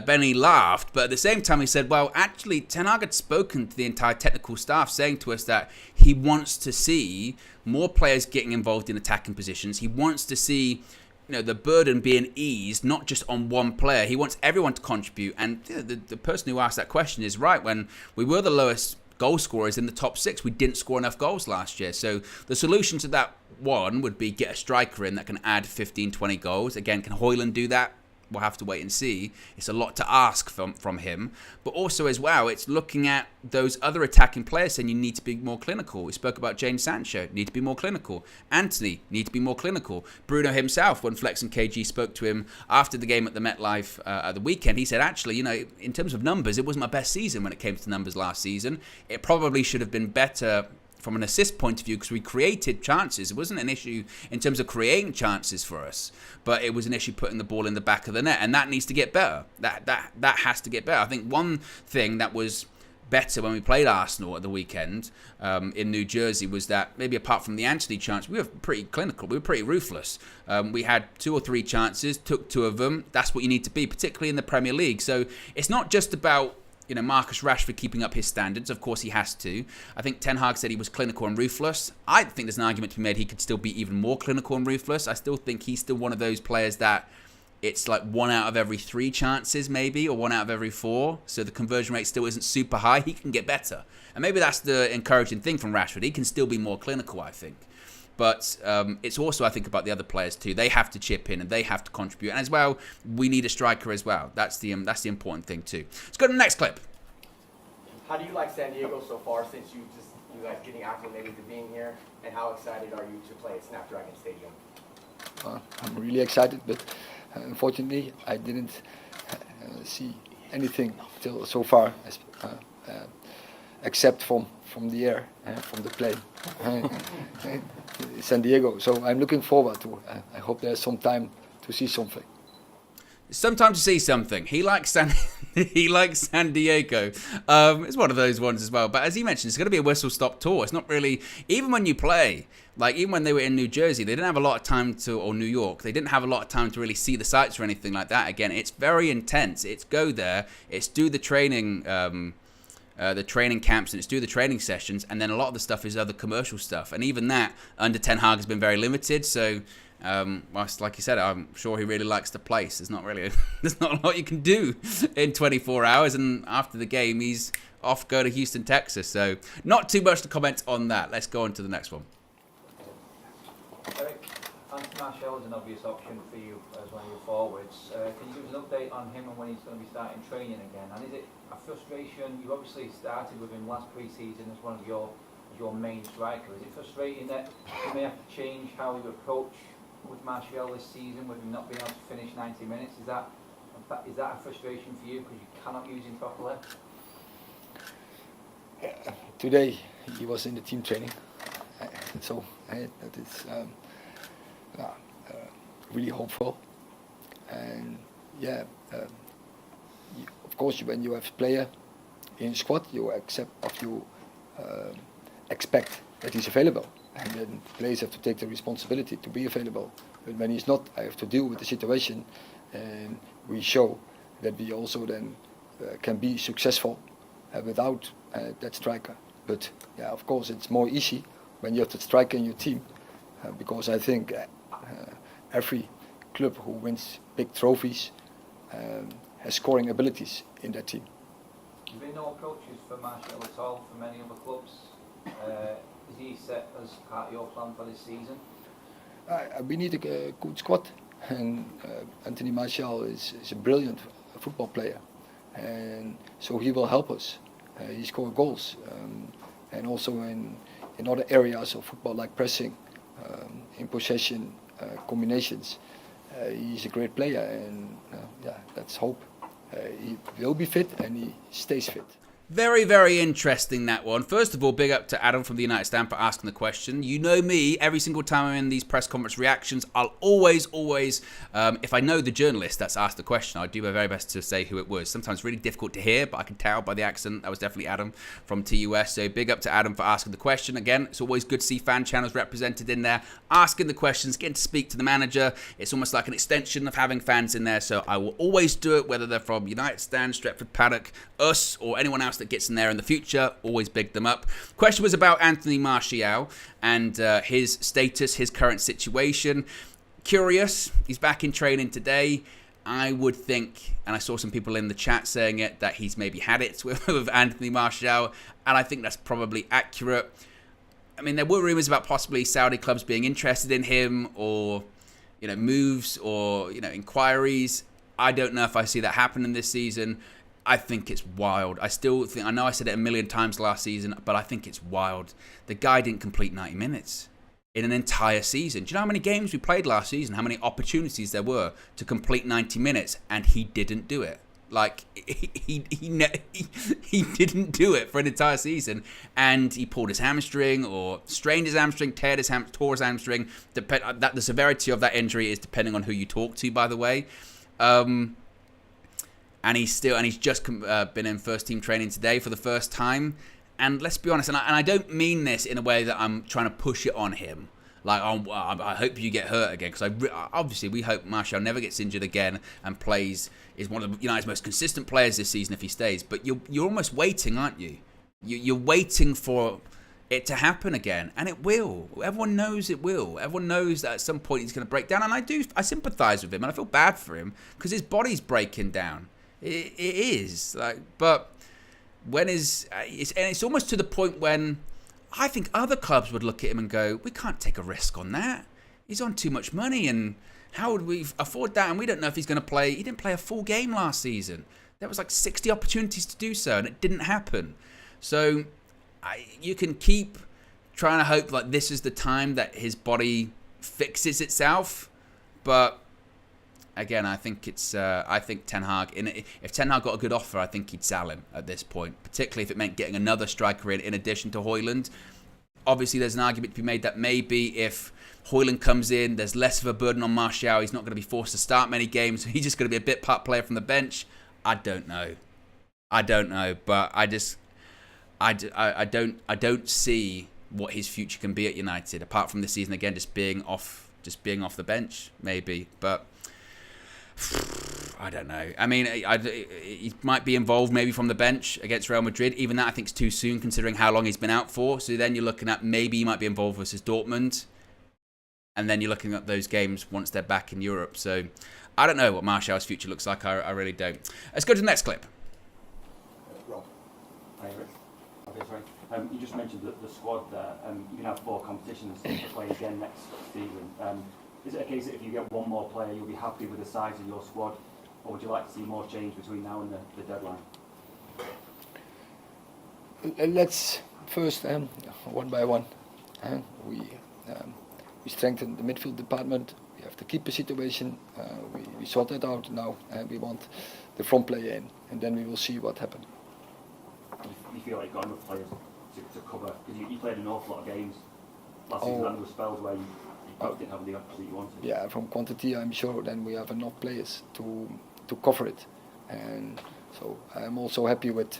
Benny laughed, but at the same time he said, well, actually Ten Hag had spoken to the entire technical staff, saying to us that he wants to see more players getting involved in attacking positions. He wants to see the burden being eased, not just on one player. He wants everyone to contribute. And the person who asked that question is right. When we were the lowest goal scorers in the top 6, we didn't score enough goals last year. So the solution to that one would be get a striker in that can add 15, 20 goals. Again, can Højlund do that? We'll have to wait and see. It's a lot to ask from him. But also as well, it's looking at those other attacking players saying you need to be more clinical. We spoke about Jadon Sancho, need to be more clinical. Anthony, need to be more clinical. Bruno himself, when Flex and KG spoke to him after the game at the MetLife at the weekend, he said, actually, in terms of numbers, it wasn't my best season when it came to numbers last season. It probably should have been better from an assist point of view, because we created chances. It wasn't an issue in terms of creating chances for us, but it was an issue putting the ball in the back of the net, and that needs to get better. That has to get better. I think one thing that was better when we played Arsenal at the weekend in New Jersey was that, maybe apart from the Anthony chance, we were pretty clinical. We were pretty ruthless. We had 2 or 3 chances, took 2 of them. That's what you need to be, particularly in the Premier League. So it's not just about Marcus Rashford keeping up his standards. Of course he has to. I think Ten Hag said he was clinical and ruthless. I think there's an argument to be made he could still be even more clinical and ruthless. I still think he's still one of those players that it's like 1 out of every 3 chances maybe, or 1 out of every 4. So the conversion rate still isn't super high. He can get better. And maybe that's the encouraging thing from Rashford. He can still be more clinical, I think. But it's also, I think, about the other players too. They have to chip in and they have to contribute. And as well, we need a striker as well. That's the important thing too. Let's go to the next clip. How do you like San Diego so far, since you guys getting acclimated to being here? And how excited are you to play at Snapdragon Stadium? I'm really excited, but unfortunately I didn't see anything till so far, except from the air, from the plane. San Diego. So I'm looking forward to. I hope there's some time to see something. Sometime to see something. He likes San Diego. It's one of those ones as well. But as he mentioned, it's going to be a whistle-stop tour. It's not really, even when you play, like even when they were in New Jersey, they didn't have a lot of time to, or New York, they didn't have a lot of time to really see the sights or anything like that. Again, it's very intense. It's go there, it's do the training camps, and it's do the training sessions, and then a lot of the stuff is other commercial stuff. And even that, under Ten Hag, has been very limited. So, whilst, like you said, I'm sure he really likes the place. There's not a lot you can do in 24 hours. And after the game, he's off, go to Houston, Texas. So, not too much to comment on that. Let's go on to the next one. Eric, Anthony Martial is an obvious option for you as one of your forwards. Can you give us an update on him and when he's going to be starting training again? And is it a frustration? You obviously started with him last pre-season as one of your main strikers. Is it frustrating that you may have to change how you approach with Martial this season, with him not being able to finish 90 minutes? Is that a frustration for you because you cannot use him properly? Today he was in the team training, so that is really hopeful. And of course, when you have a player in the squad, you expect that he's available, and then players have to take the responsibility to be available. But when he's not, I have to deal with the situation, and we show that we also then can be successful without that striker. But of course, it's more easy when you have the striker in your team, because I think every club who wins big trophies, has scoring abilities in that team. There's been no approaches for Martial at all from any other clubs. Is he set as part of your plan for this season? We need a good squad, and Anthony Martial is a brilliant football player, and so he will help us. He scores goals, and also in other areas of football like pressing, in possession, combinations. He's a great player, and let's hope he will be fit and he stays fit. Very, very interesting, that one. First of all, big up to Adam from the United Stand for asking the question. You know me, every single time I'm in these press conference reactions, I'll always, if I know the journalist that's asked the question, I do my very best to say who it was. Sometimes really difficult to hear, but I can tell by the accent that was definitely Adam from TUS. So big up to Adam for asking the question. Again, it's always good to see fan channels represented in there, asking the questions, getting to speak to the manager. It's almost like an extension of having fans in there. So I will always do it, whether they're from United Stand, Stretford Paddock, us, or anyone else that gets in there in the future. Always big them up. Question was about Anthony Martial and his status, his current situation. Curious, he's back in training today. I would think, and I saw some people in the chat saying it, that he's maybe had it with Anthony Martial, and I think that's probably accurate. I mean, there were rumours about possibly Saudi clubs being interested in him, or moves, or inquiries. I don't know if I see that happening this season. I think it's wild. I know I said it a million times last season, but I think it's wild. The guy didn't complete 90 minutes in an entire season. Do you know how many games we played last season? How many opportunities there were to complete 90 minutes, and he didn't do it. Like, he didn't do it for an entire season, and he pulled his hamstring, or strained his hamstring, tore his hamstring. The severity of that injury is depending on who you talk to, by the way. And he's just been in first team training today for the first time. And let's be honest, and I don't mean this in a way that I'm trying to push it on him. Like, I hope you get hurt again, because obviously we hope Martial never gets injured again and is one of United's most consistent players this season if he stays. But you're almost waiting, aren't you? You're waiting for it to happen again, and it will. Everyone knows it will. Everyone knows that at some point he's going to break down, and I sympathise with him, and I feel bad for him because his body's breaking down. It is, but it's almost to the point when I think other clubs would look at him and go, we can't take a risk on that. He's on too much money, and how would we afford that? And we don't know if he's going to play. He didn't play a full game last season. There was 60 opportunities to do so, and it didn't happen. So you can keep trying to hope this is the time that his body fixes itself, but again, I think Ten Hag, if Ten Hag got a good offer, I think he'd sell him at this point, particularly if it meant getting another striker in addition to Højlund. Obviously, there's an argument to be made that maybe if Højlund comes in, there's less of a burden on Martial. He's not going to be forced to start many games. He's just going to be a bit part player from the bench. I don't know, but I don't see what his future can be at United, apart from this season again, just being off the bench, maybe, but. I don't know. I mean, he might be involved maybe from the bench against Real Madrid. Even that I think is too soon considering how long he's been out for. So then you're looking at maybe he might be involved versus Dortmund. And then you're looking at those games once they're back in Europe. So I don't know what Martial's future looks like. I really don't. Let's go to the next clip. Rob. Hi, Rick. Okay, sorry. You just mentioned the squad there. You can have 4 competitions to play again next season. Is it a case that if you get one more player, you'll be happy with the size of your squad, or would you like to see more change between now and the deadline? Let's first, one by one, we strengthen the midfield department. We have the keeper situation. We sort that out now, and we want the front player in, and then we will see what happens. You feel like you've got enough players to cover, because you played an awful lot of games last season, and there were spells where you didn't have the opportunity you wanted. Yeah, from quantity, I'm sure then we have enough players to cover it, and so I'm also happy with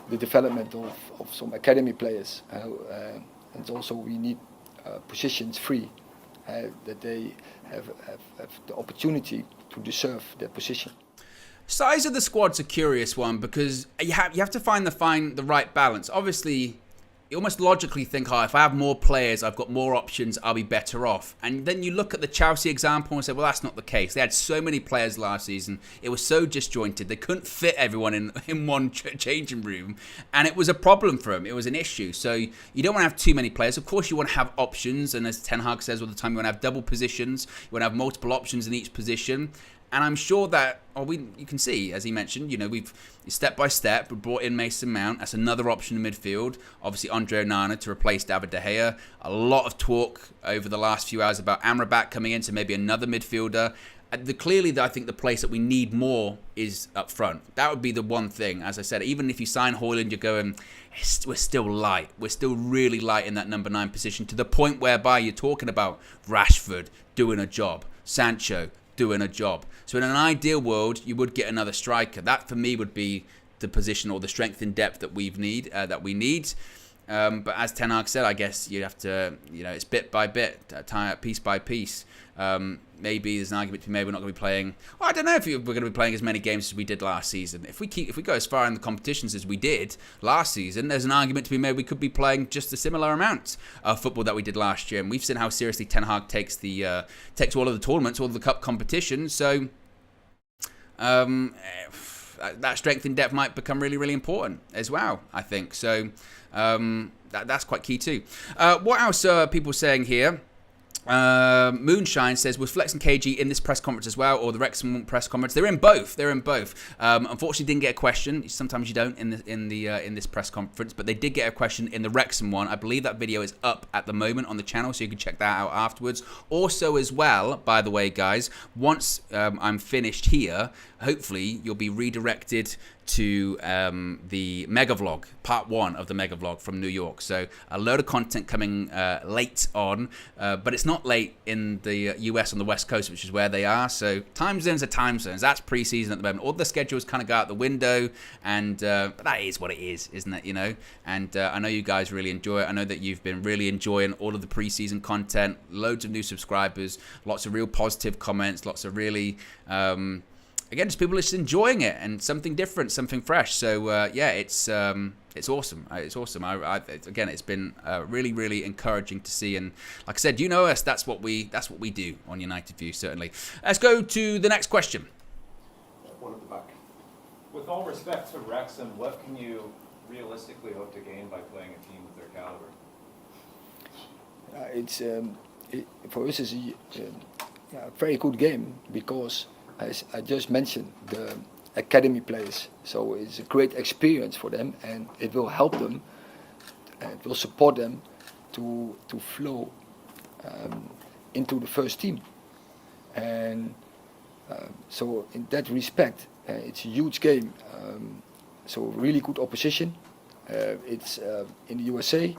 the development of some academy players, and also we need positions free, that they have the opportunity to deserve their position. Size of the squad's a curious one because you have to find the right balance. Obviously, you almost logically think, oh, if I have more players, I've got more options, I'll be better off. And then you look at the Chelsea example and say, well, that's not the case. They had so many players last season. It was so disjointed. They couldn't fit everyone in one changing room. And it was a problem for them. It was an issue. So you don't want to have too many players. Of course, you want to have options. And as Ten Hag says all the time, you want to have double positions. You want to have multiple options in each position. And I'm sure that, you can see, as he mentioned, we've step by step brought in Mason Mount. That's another option in midfield. Obviously, Andre Onana to replace David De Gea. A lot of talk over the last few hours about Amrabat coming in, so maybe another midfielder. Clearly, I think the place that we need more is up front. That would be the one thing. As I said, even if you sign Højlund, you're going, we're still light. We're still really light in that number 9 position, to the point whereby you're talking about Rashford doing a job, Sancho doing a job. So in an ideal world, you would get another striker. That for me would be the position or the strength in depth that we need. But as Ten Hag said, I guess you have to, it's bit by bit, piece by piece. Maybe there's an argument to be made we're not going to be playing. Well, I don't know if we're going to be playing as many games as we did last season. If we go as far in the competitions as we did last season, there's an argument to be made we could be playing just a similar amount of football that we did last year. And we've seen how seriously Ten Hag takes all of the tournaments, all of the cup competitions. So that strength in depth might become really, really important as well, I think. So that's quite key too. What else are people saying here? Moonshine says, was Flex and KG in this press conference as well, or the Wrexham press conference? They're in both. Unfortunately, didn't get a question. Sometimes you don't in this press conference, but they did get a question in the Wrexham one. I believe that video is up at the moment on the channel, so you can check that out afterwards. Also, as well, by the way, guys, once I'm finished here, hopefully you'll be redirected to the mega vlog, part 1 of the mega vlog from New York. So a load of content coming late on, but it's not late in the US on the West Coast, which is where they are. So time zones are time zones. That's pre-season at the moment. All the schedules kind of go out the window, and but that is what it is, isn't it? And I know you guys really enjoy it. I know that you've been really enjoying all of the pre-season content. Loads of new subscribers, lots of real positive comments, lots of really again, just people just enjoying it and something different, something fresh. So it's awesome. It's awesome. Again, it's been really, really encouraging to see. And like I said, you know us. That's what we do on United View. Certainly. Let's go to the next question. One at the back. With all respect to Wrexham, what can you realistically hope to gain by playing a team with their caliber? For us, it's a very good game because, as I just mentioned, the academy players. So it's a great experience for them, and it will help them, and it will support them to flow into the first team. And so in that respect, it's a huge game. So really good opposition. It's in the USA,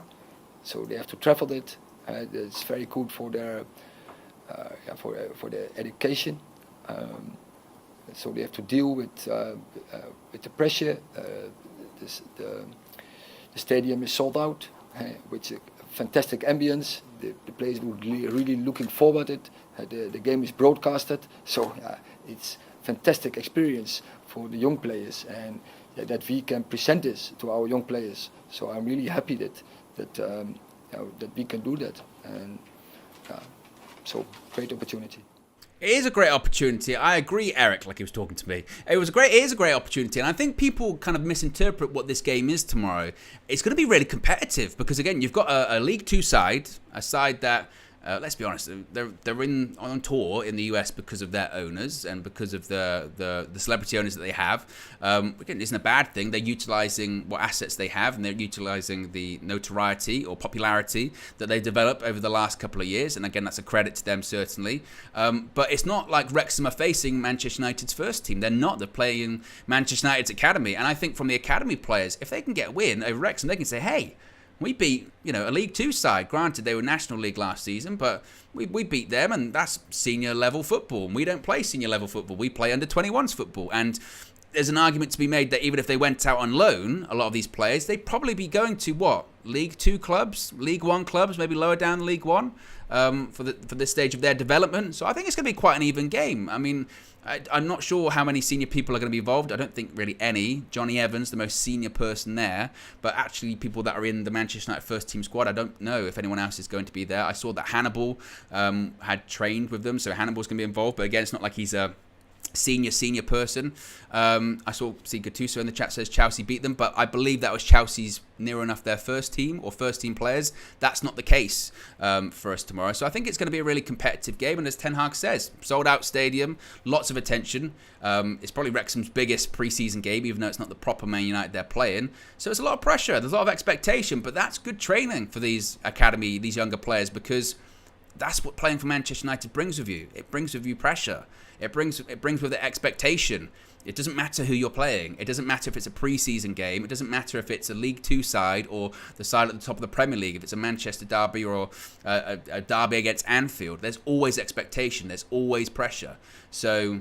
so they have to travel it. It's very good for their education. So they have to deal with the pressure. The stadium is sold out, with a fantastic ambience. The players are really looking forward to it. The game is broadcasted, so it's fantastic experience for the young players, and that we can present this to our young players. So I'm really happy that we can do that, and so great opportunity. It is a great opportunity. I agree, Eric, like he was talking to me. It is a great opportunity. And I think people kind of misinterpret what this game is tomorrow. It's going to be really competitive because, again, you've got a League Two side, a side that, let's be honest, they're on tour in the US because of their owners and because of the celebrity owners that they have. Again, it isn't a bad thing. They're utilising what assets they have, and they're utilising the notoriety or popularity that they developed over the last couple of years. And again, that's a credit to them, certainly. But it's not like Wrexham are facing Manchester United's first team. They're not. They're playing Manchester United's academy. And I think from the academy players, if they can get a win over Wrexham, they can say, hey, we beat, a League Two side. Granted, they were National League last season, but we beat them, and that's senior level football. And we don't play senior level football. We play under 21s football. And there's an argument to be made that even if they went out on loan, a lot of these players, they'd probably be going to what? League Two clubs, League One clubs, maybe lower down League One, for this stage of their development. So I think it's going to be quite an even game. I mean, I'm not sure how many senior people are going to be involved. I don't think really any. Johnny Evans, the most senior person there, but actually people that are in the Manchester United first team squad, I don't know if anyone else is going to be there. I saw that Hannibal had trained with them, so Hannibal's going to be involved, but again, it's not like he's a senior person. I see Gattuso in the chat says Chelsea beat them, but I believe that was Chelsea's near enough their first team or first team players. That's not the case for us tomorrow. So I think it's going to be a really competitive game, and as Ten Hag says, sold out stadium, lots of attention. It's probably Wrexham's biggest pre-season game, even though it's not the proper Man United they're playing. So it's a lot of pressure, there's a lot of expectation, but that's good training for these younger players, because that's what playing for Manchester United brings with you. It brings with you pressure. It brings with it expectation. It doesn't matter who you're playing. It doesn't matter if it's a pre-season game. It doesn't matter if it's a League 2 side or the side at the top of the Premier League. If it's a Manchester derby or a derby against Anfield, there's always expectation. There's always pressure. So,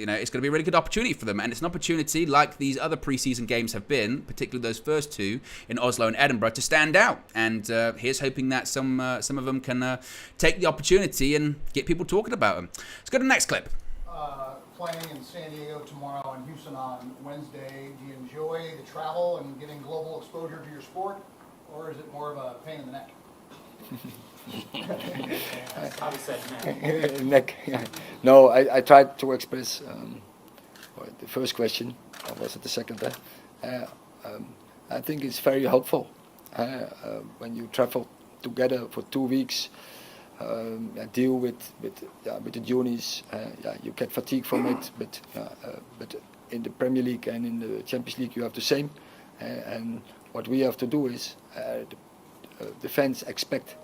it's going to be a really good opportunity for them. And it's an opportunity, like these other pre-season games have been, particularly those first two in Oslo and Edinburgh, to stand out. And here's hoping that some of them can take the opportunity and get people talking about them. Let's go to the next clip. Playing in San Diego tomorrow and Houston on Wednesday, do you enjoy the travel and getting global exposure to your sport, or is it more of a pain in the neck? I would say Neck. No, I tried to express the first question. Or was it the second? I think it's very helpful when you travel together for 2 weeks. Deal with the journeys. You get fatigue from it, but in the Premier League and in the Champions League you have the same. And what we have to do is the fans expect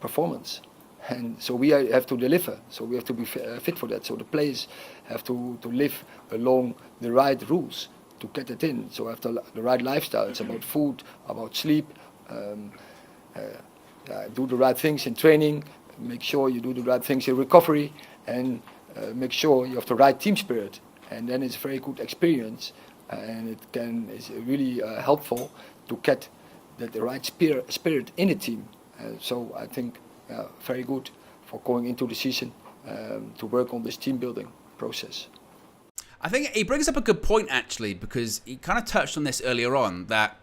performance, and so we have to deliver. So we have to be fit for that. So the players have to live along the right rules to get it in. So after the right lifestyle, it's about food, about sleep. Do the right things in training, make sure you do the right things in recovery, and make sure you have the right team spirit. And then it's a very good experience, and it's really helpful to get the right spirit in the team. So I think very good for going into the season to work on this team building process. I think he brings up a good point, actually, because he kind of touched on this earlier on, that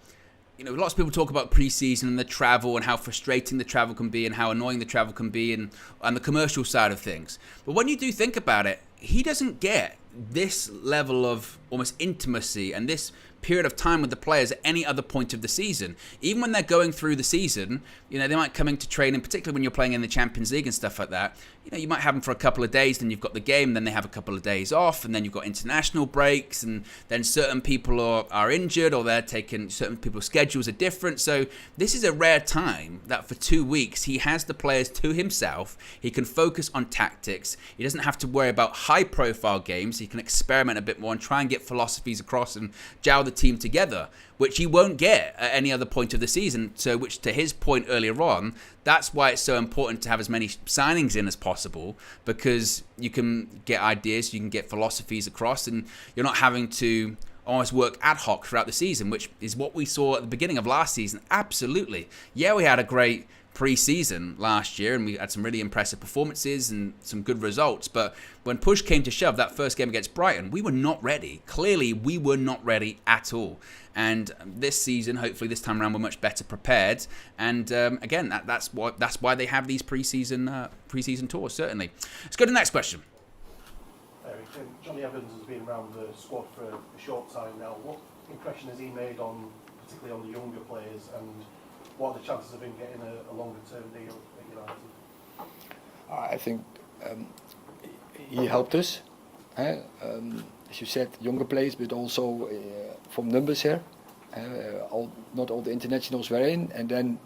lots of people talk about pre-season and the travel and how frustrating the travel can be and how annoying the travel can be and the commercial side of things. But when you do think about it, he doesn't get this level of almost intimacy and this period of time with the players at any other point of the season. Even when they're going through the season, they might come into training, particularly when you're playing in the Champions League and stuff like that. You might have them for a couple of days, then you've got the game, then they have a couple of days off, and then you've got international breaks, and then certain people are injured, or they're taking, certain people's schedules are different. So this is a rare time that for 2 weeks he has the players to himself. He can focus on tactics. He doesn't have to worry about high-profile games. He can experiment a bit more and try and get philosophies across and gel the team together, which he won't get at any other point of the season. So, which, to his point earlier on, that's why it's so important to have as many signings in as possible, because you can get ideas, you can get philosophies across, and you're not having to almost work ad hoc throughout the season, which is what we saw at the beginning of last season. Absolutely. Yeah, we had a great pre-season last year and we had some really impressive performances and some good results, but when push came to shove, that first game against Brighton, we were not ready. Clearly we were not ready at all, and this season, hopefully this time around, we're much better prepared. And again, that's why they have these pre-season tours. Certainly. Let's go to the next question. Johnny Evans has been around the squad for a short time now. What impression has he made particularly on the younger players, and what are the chances of him getting a longer-term deal at United? I think he helped us. As you said, younger players, but also from numbers here. Not all the internationals were in, and then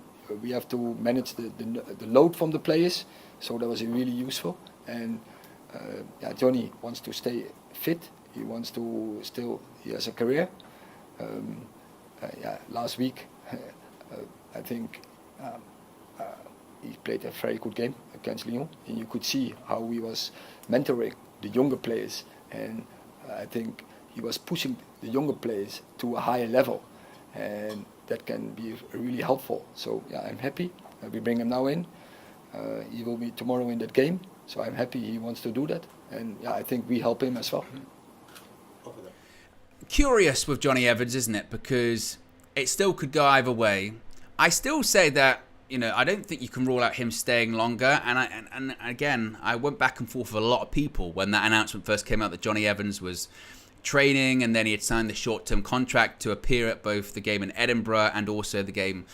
we have to manage the load from the players. So that was really useful. And Johnny wants to stay fit. He wants to he has a career. Last week, I think he played a very good game against Lyon, and you could see how he was mentoring the younger players, and I think he was pushing the younger players to a higher level, and that can be really helpful. So I'm happy. We bring him now in. He will be tomorrow in that game, so I'm happy he wants to do that. And I think we help him as well. Curious with Johnny Evans, isn't it? Because it still could go either way. I still say that, I don't think you can rule out him staying longer. And again, I went back and forth with a lot of people when that announcement first came out that Johnny Evans was training, and then he had signed the short-term contract to appear at both the game in Edinburgh and also the game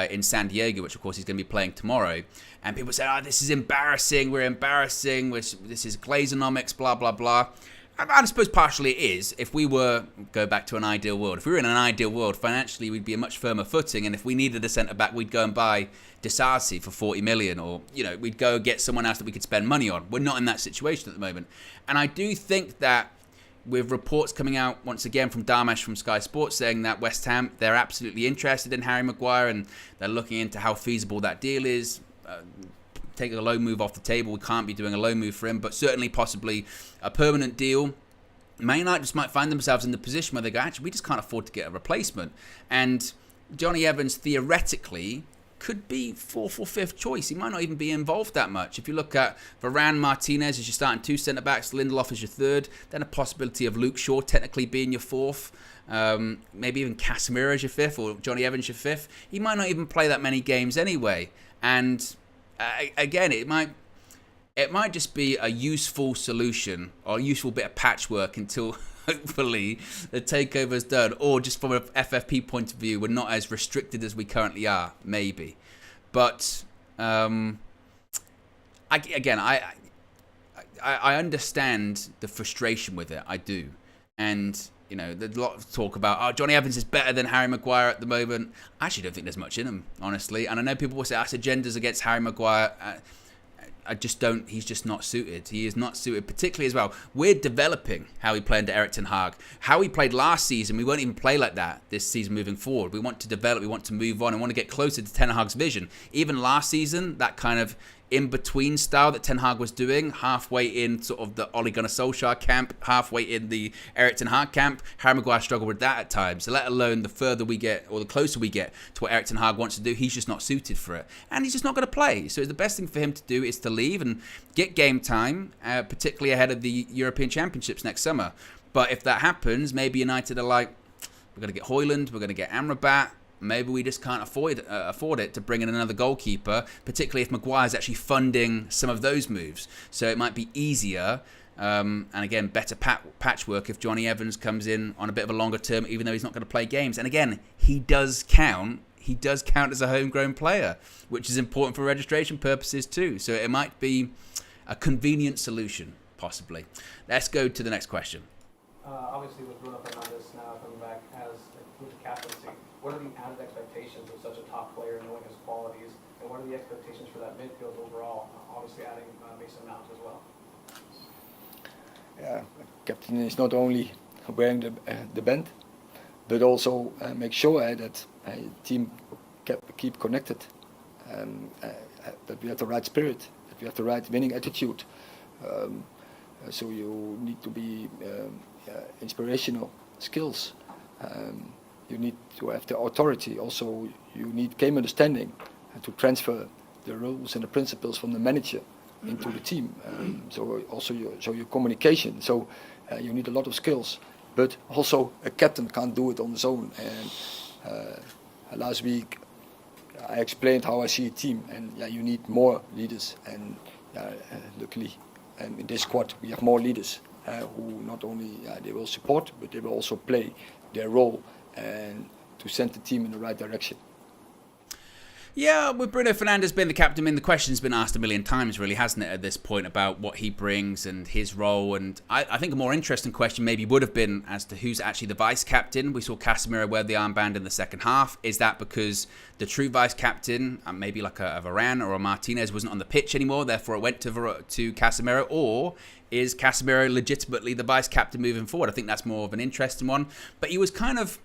in San Diego, which of course he's going to be playing tomorrow. And people say, this is embarrassing, we're embarrassing, this is Glazonomics, blah, blah, blah. And I suppose partially it is. If we go back to an ideal world, if we were in an ideal world, financially we'd be a much firmer footing, and if we needed a centre-back, we'd go and buy Disasi for 40 million, or, we'd go get someone else that we could spend money on. We're not in that situation at the moment. And I do think that with reports coming out once again from Darmesh from Sky Sports saying that West Ham, they're absolutely interested in Harry Maguire and they're looking into how feasible that deal is. Taking a loan move off the table, we can't be doing a loan move for him, but certainly possibly a permanent deal. Man United just might find themselves in the position where they go, actually, we just can't afford to get a replacement. And Johnny Evans theoretically could be fourth or fifth choice. He might not even be involved that much. If you look at Varane, Martinez as your starting two centre-backs, Lindelof as your third, then a possibility of Luke Shaw technically being your fourth, maybe even Casemiro as your fifth, or Johnny Evans your fifth. He might not even play that many games anyway. And again, it might just be a useful solution or a useful bit of patchwork until hopefully the takeover's done, or just from an FFP point of view, we're not as restricted as we currently are, maybe. But I understand the frustration with it. I do, and there's a lot of talk about Johnny Evans is better than Harry Maguire at the moment. I actually don't think there's much in him, honestly. And I know people will say that's agendas against Harry Maguire. I just don't. He's just not suited. He is not suited, particularly as well. We're developing how he played under Erik ten Hag. How he played last season, we won't even play like that this season moving forward. We want to develop. We want to move on. And want to get closer to ten Hag's vision. Even last season, that kind of in-between style that Ten Hag was doing, halfway in sort of the Ole Gunnar Solskjaer camp, halfway in the Erik ten Hag camp. Harry Maguire struggled with that at times. So let alone the further we get, or the closer we get to what Erik ten Hag wants to do, he's just not suited for it. And he's just not going to play. So the best thing for him to do is to leave and get game time, particularly ahead of the European Championships next summer. But if that happens, maybe United are like, we're going to get Højlund, we're going to get Amrabat. Maybe we just can't afford it to bring in another goalkeeper, particularly if Maguire's actually funding some of those moves. So it might be easier, and again, better patchwork if Johnny Evans comes in on a bit of a longer term, even though he's not going to play games. And again, he does count. He does count as a homegrown player, which is important for registration purposes too. So it might be a convenient solution, possibly. Let's go to the next question. Obviously, with Bruno Fernandes now coming back as with the captaincy, what are the added expectations of such a top player knowing his qualities, and what are the expectations for that midfield overall? Obviously, adding Mason Mount as well. Yeah, captain is not only wearing the band, but also make sure that the team keep connected, that we have the right spirit, that we have the right winning attitude. So you need to be inspirational skills. You need to have the authority. Also, you need game understanding to transfer the rules and the principles from the manager into the team. So also your communication. So you need a lot of skills. But also a captain can't do it on his own. And last week I explained how I see a team. And you need more leaders. And luckily, in this squad we have more leaders who not only they will support, but they will also play their role and to send the team in the right direction. Yeah, with Bruno Fernandes being the captain, the question's been asked a million times, really, hasn't it, at this point, about what he brings and his role. And I think a more interesting question maybe would have been as to who's actually the vice-captain. We saw Casemiro wear the armband in the second half. Is that because the true vice-captain, maybe like a Varane or a Martinez, wasn't on the pitch anymore, therefore it went to Casemiro? Or is Casemiro legitimately the vice-captain moving forward? I think that's more of an interesting one. But he was kind of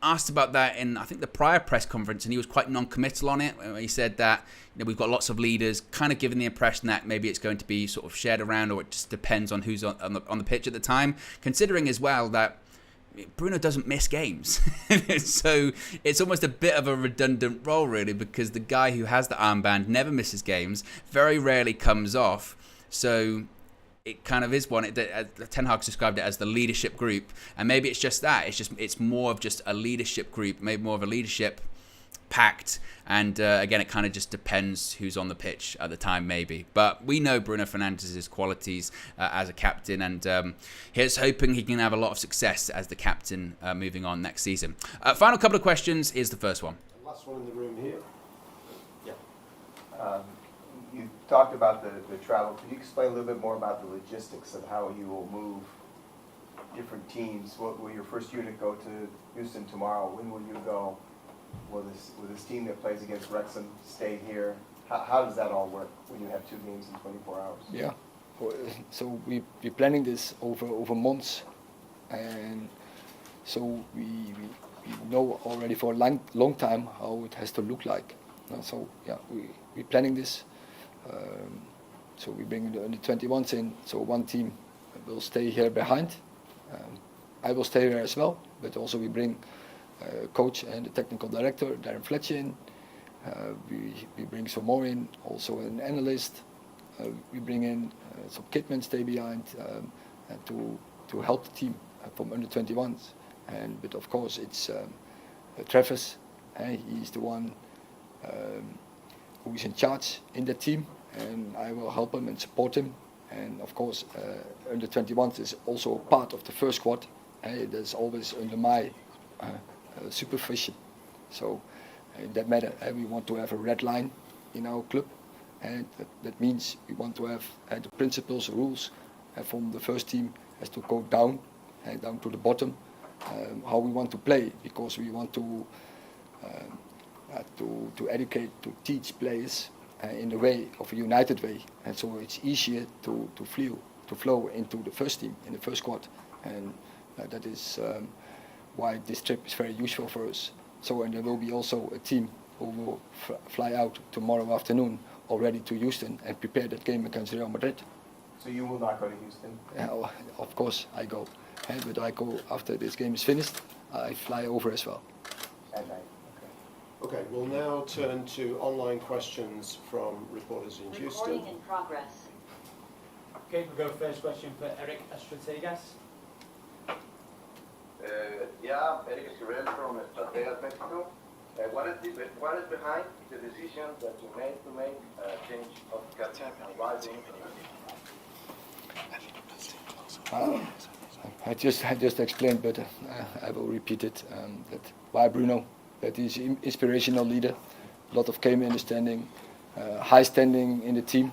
asked about that in, I think, the prior press conference, and he was quite non-committal on it. He said that we've got lots of leaders, kind of giving the impression that maybe it's going to be sort of shared around, or it just depends on who's on the pitch at the time, considering as well that Bruno doesn't miss games. So it's almost a bit of a redundant role, really, because the guy who has the armband never misses games, very rarely comes off. So it kind of is one. Ten Hag's described it as the leadership group, and maybe it's just that. It's more of just a leadership group, maybe more of a leadership pact. And again, it kind of just depends who's on the pitch at the time, maybe. But we know Bruno Fernandes's qualities as a captain, and here's hoping he can have a lot of success as the captain moving on next season. Final couple of questions. Here's the first one. Last one in the room here. You talked about the travel. Could you explain a little bit more about the logistics of how you will move different teams? Will your first unit go to Houston tomorrow? When will you go? Will this team that plays against Wrexham stay here? How does that all work when you have 2 games in 24 hours? Yeah, so we're planning this over months, and so we know already for a long time how it has to look like. So yeah, we're planning this. So we bring the under 21s in. So one team will stay here behind. I will stay here as well, but also we bring coach and the technical director Darren Fletcher in. We bring some more in, also an analyst. We bring in some kitmen stay behind and to help the team from under 21s. But of course it's Travis. He's the one who is in charge in the team, and I will help him and support him. And of course, under 21s is also part of the first squad. That's always under my supervision. So in that matter, we want to have a red line in our club, and that means we want to have the principles, rules from the first team has to go down to the bottom. How we want to play, because we want to educate, to teach players in the way of a united way, and so it's easier to flow into the first team, in the first squad, and that is why this trip is very useful for us. So, and there will be also a team who will fly out tomorrow afternoon already to Houston and prepare that game against Real Madrid. So you will not go to Houston? Of course I go, but I go after this game is finished. I fly over as well. At night. Okay, we'll now turn to online questions from reporters in Houston. Recording in progress. Okay, we'll go first question for Eric Estrategas. Yeah, Eric Esquivel from Estrategas, Mexico. What is behind the decision that you made to make a change of captain and why the I just explained, but I will repeat it. That why Bruno? That he's an inspirational leader, a lot of game understanding, high standing in the team.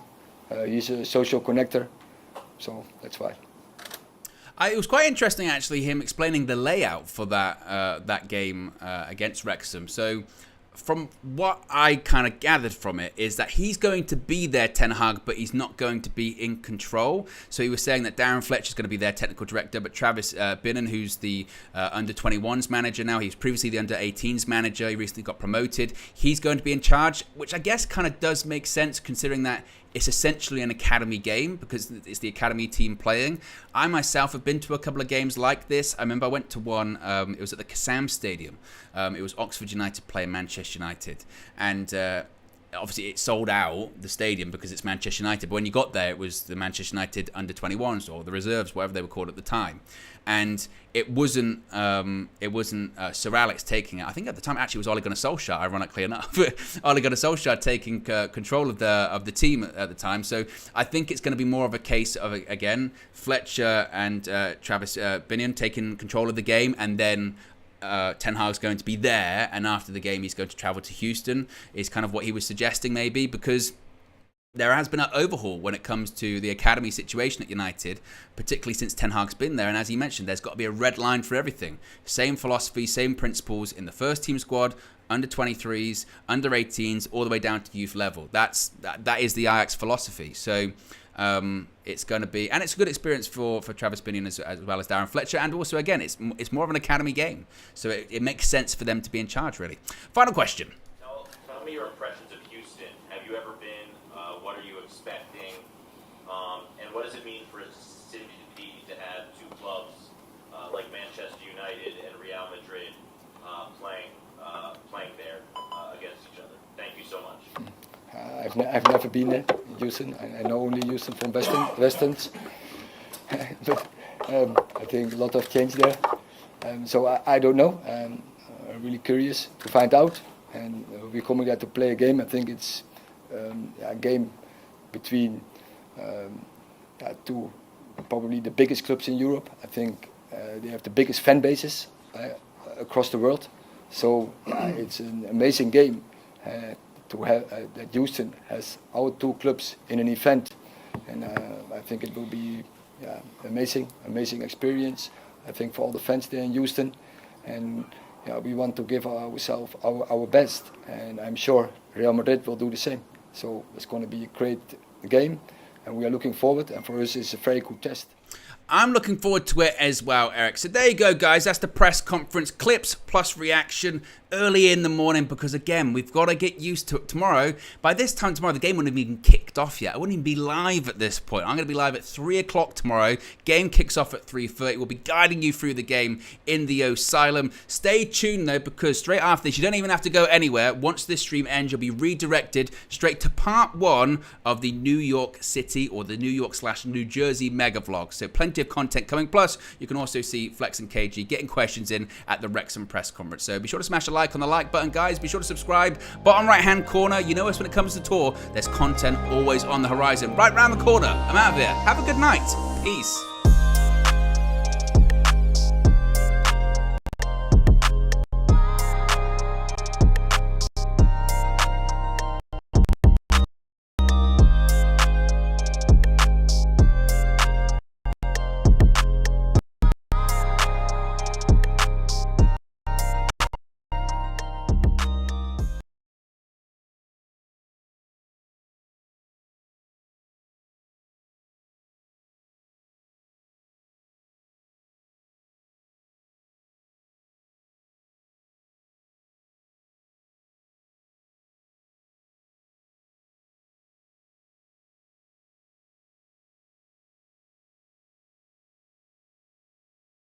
He's a social connector, so that's why. It was quite interesting, actually, him explaining the layout for that game against Wrexham. So, from what I kind of gathered from it is that he's going to be there, Ten Hag, but he's not going to be in control. So he was saying that Darren Fletcher's going to be their technical director, but Travis Binnen, who's the under-21s manager now, he was previously the under-18s manager, he recently got promoted, he's going to be in charge, which I guess kind of does make sense considering that it's essentially an academy game because it's the academy team playing. I myself have been to a couple of games like this. I remember I went to one, it was at the Kassam Stadium. It was Oxford United playing Manchester United. And obviously it sold out, the stadium, because it's Manchester United. But when you got there, it was the Manchester United under-21s or the reserves, whatever they were called at the time. And it wasn't Sir Alex taking it. I think at the time actually it was Ole Gunnar Solskjaer, ironically enough. Ole Gunnar Solskjaer taking control of the team at the time. So I think it's going to be more of a case of, again, Fletcher and Travis Binnen taking control of the game, and then Ten Hag's going to be there, and after the game he's going to travel to Houston, is kind of what he was suggesting maybe, because there has been an overhaul when it comes to the academy situation at United, particularly since Ten Hag's been there. And as he mentioned, there's got to be a red line for everything. Same philosophy, same principles in the first team squad, under 23s, under 18s, all the way down to youth level. That is the Ajax philosophy. So it's going to be, and it's a good experience for Travis Binnen as well as Darren Fletcher. And also, again, it's more of an academy game. So it makes sense for them to be in charge, really. Final question. Tell me your impressions of Houston. Have you ever been? What are you expecting? And what does it mean for a city to have two clubs like Manchester United and Real Madrid playing there against each other? Thank you so much. I've never been there. Houston. I know only Houston from Westerns. But I think a lot of change there. So I don't know. I'm really curious to find out. And we're coming there to play a game. I think it's a game between two probably the biggest clubs in Europe. I think they have the biggest fan bases across the world. So it's an amazing game to have that Houston has our two clubs in an event. And I think it will be amazing experience. I think for all the fans there in Houston. And we want to give ourselves our best, and I'm sure Real Madrid will do the same. So it's going to be a great game, and we are looking forward, and for us it's a very good test. I'm looking forward to it as well, Eric. So there you go, guys. That's the press conference clips plus reaction early in the morning, because again, we've got to get used to it tomorrow. By this time tomorrow, the game wouldn't have even kicked off yet. I wouldn't even be live at this point. I'm going to be live at 3 o'clock tomorrow. Game kicks off at 3:30. We'll be guiding you through the game in the Asylum. Stay tuned though, because straight after this, you don't even have to go anywhere. Once this stream ends, you'll be redirected straight to part 1 of the New York City or the New York/New Jersey mega vlog. So plenty of content coming. Plus, you can also see Flex and KG getting questions in at the Wrexham press conference. So be sure to smash a like on the like button, guys. Be sure to subscribe. Bottom right hand corner, you know us when it comes to tour. There's content always on the horizon. Right round the corner. I'm out of here. Have a good night. Peace.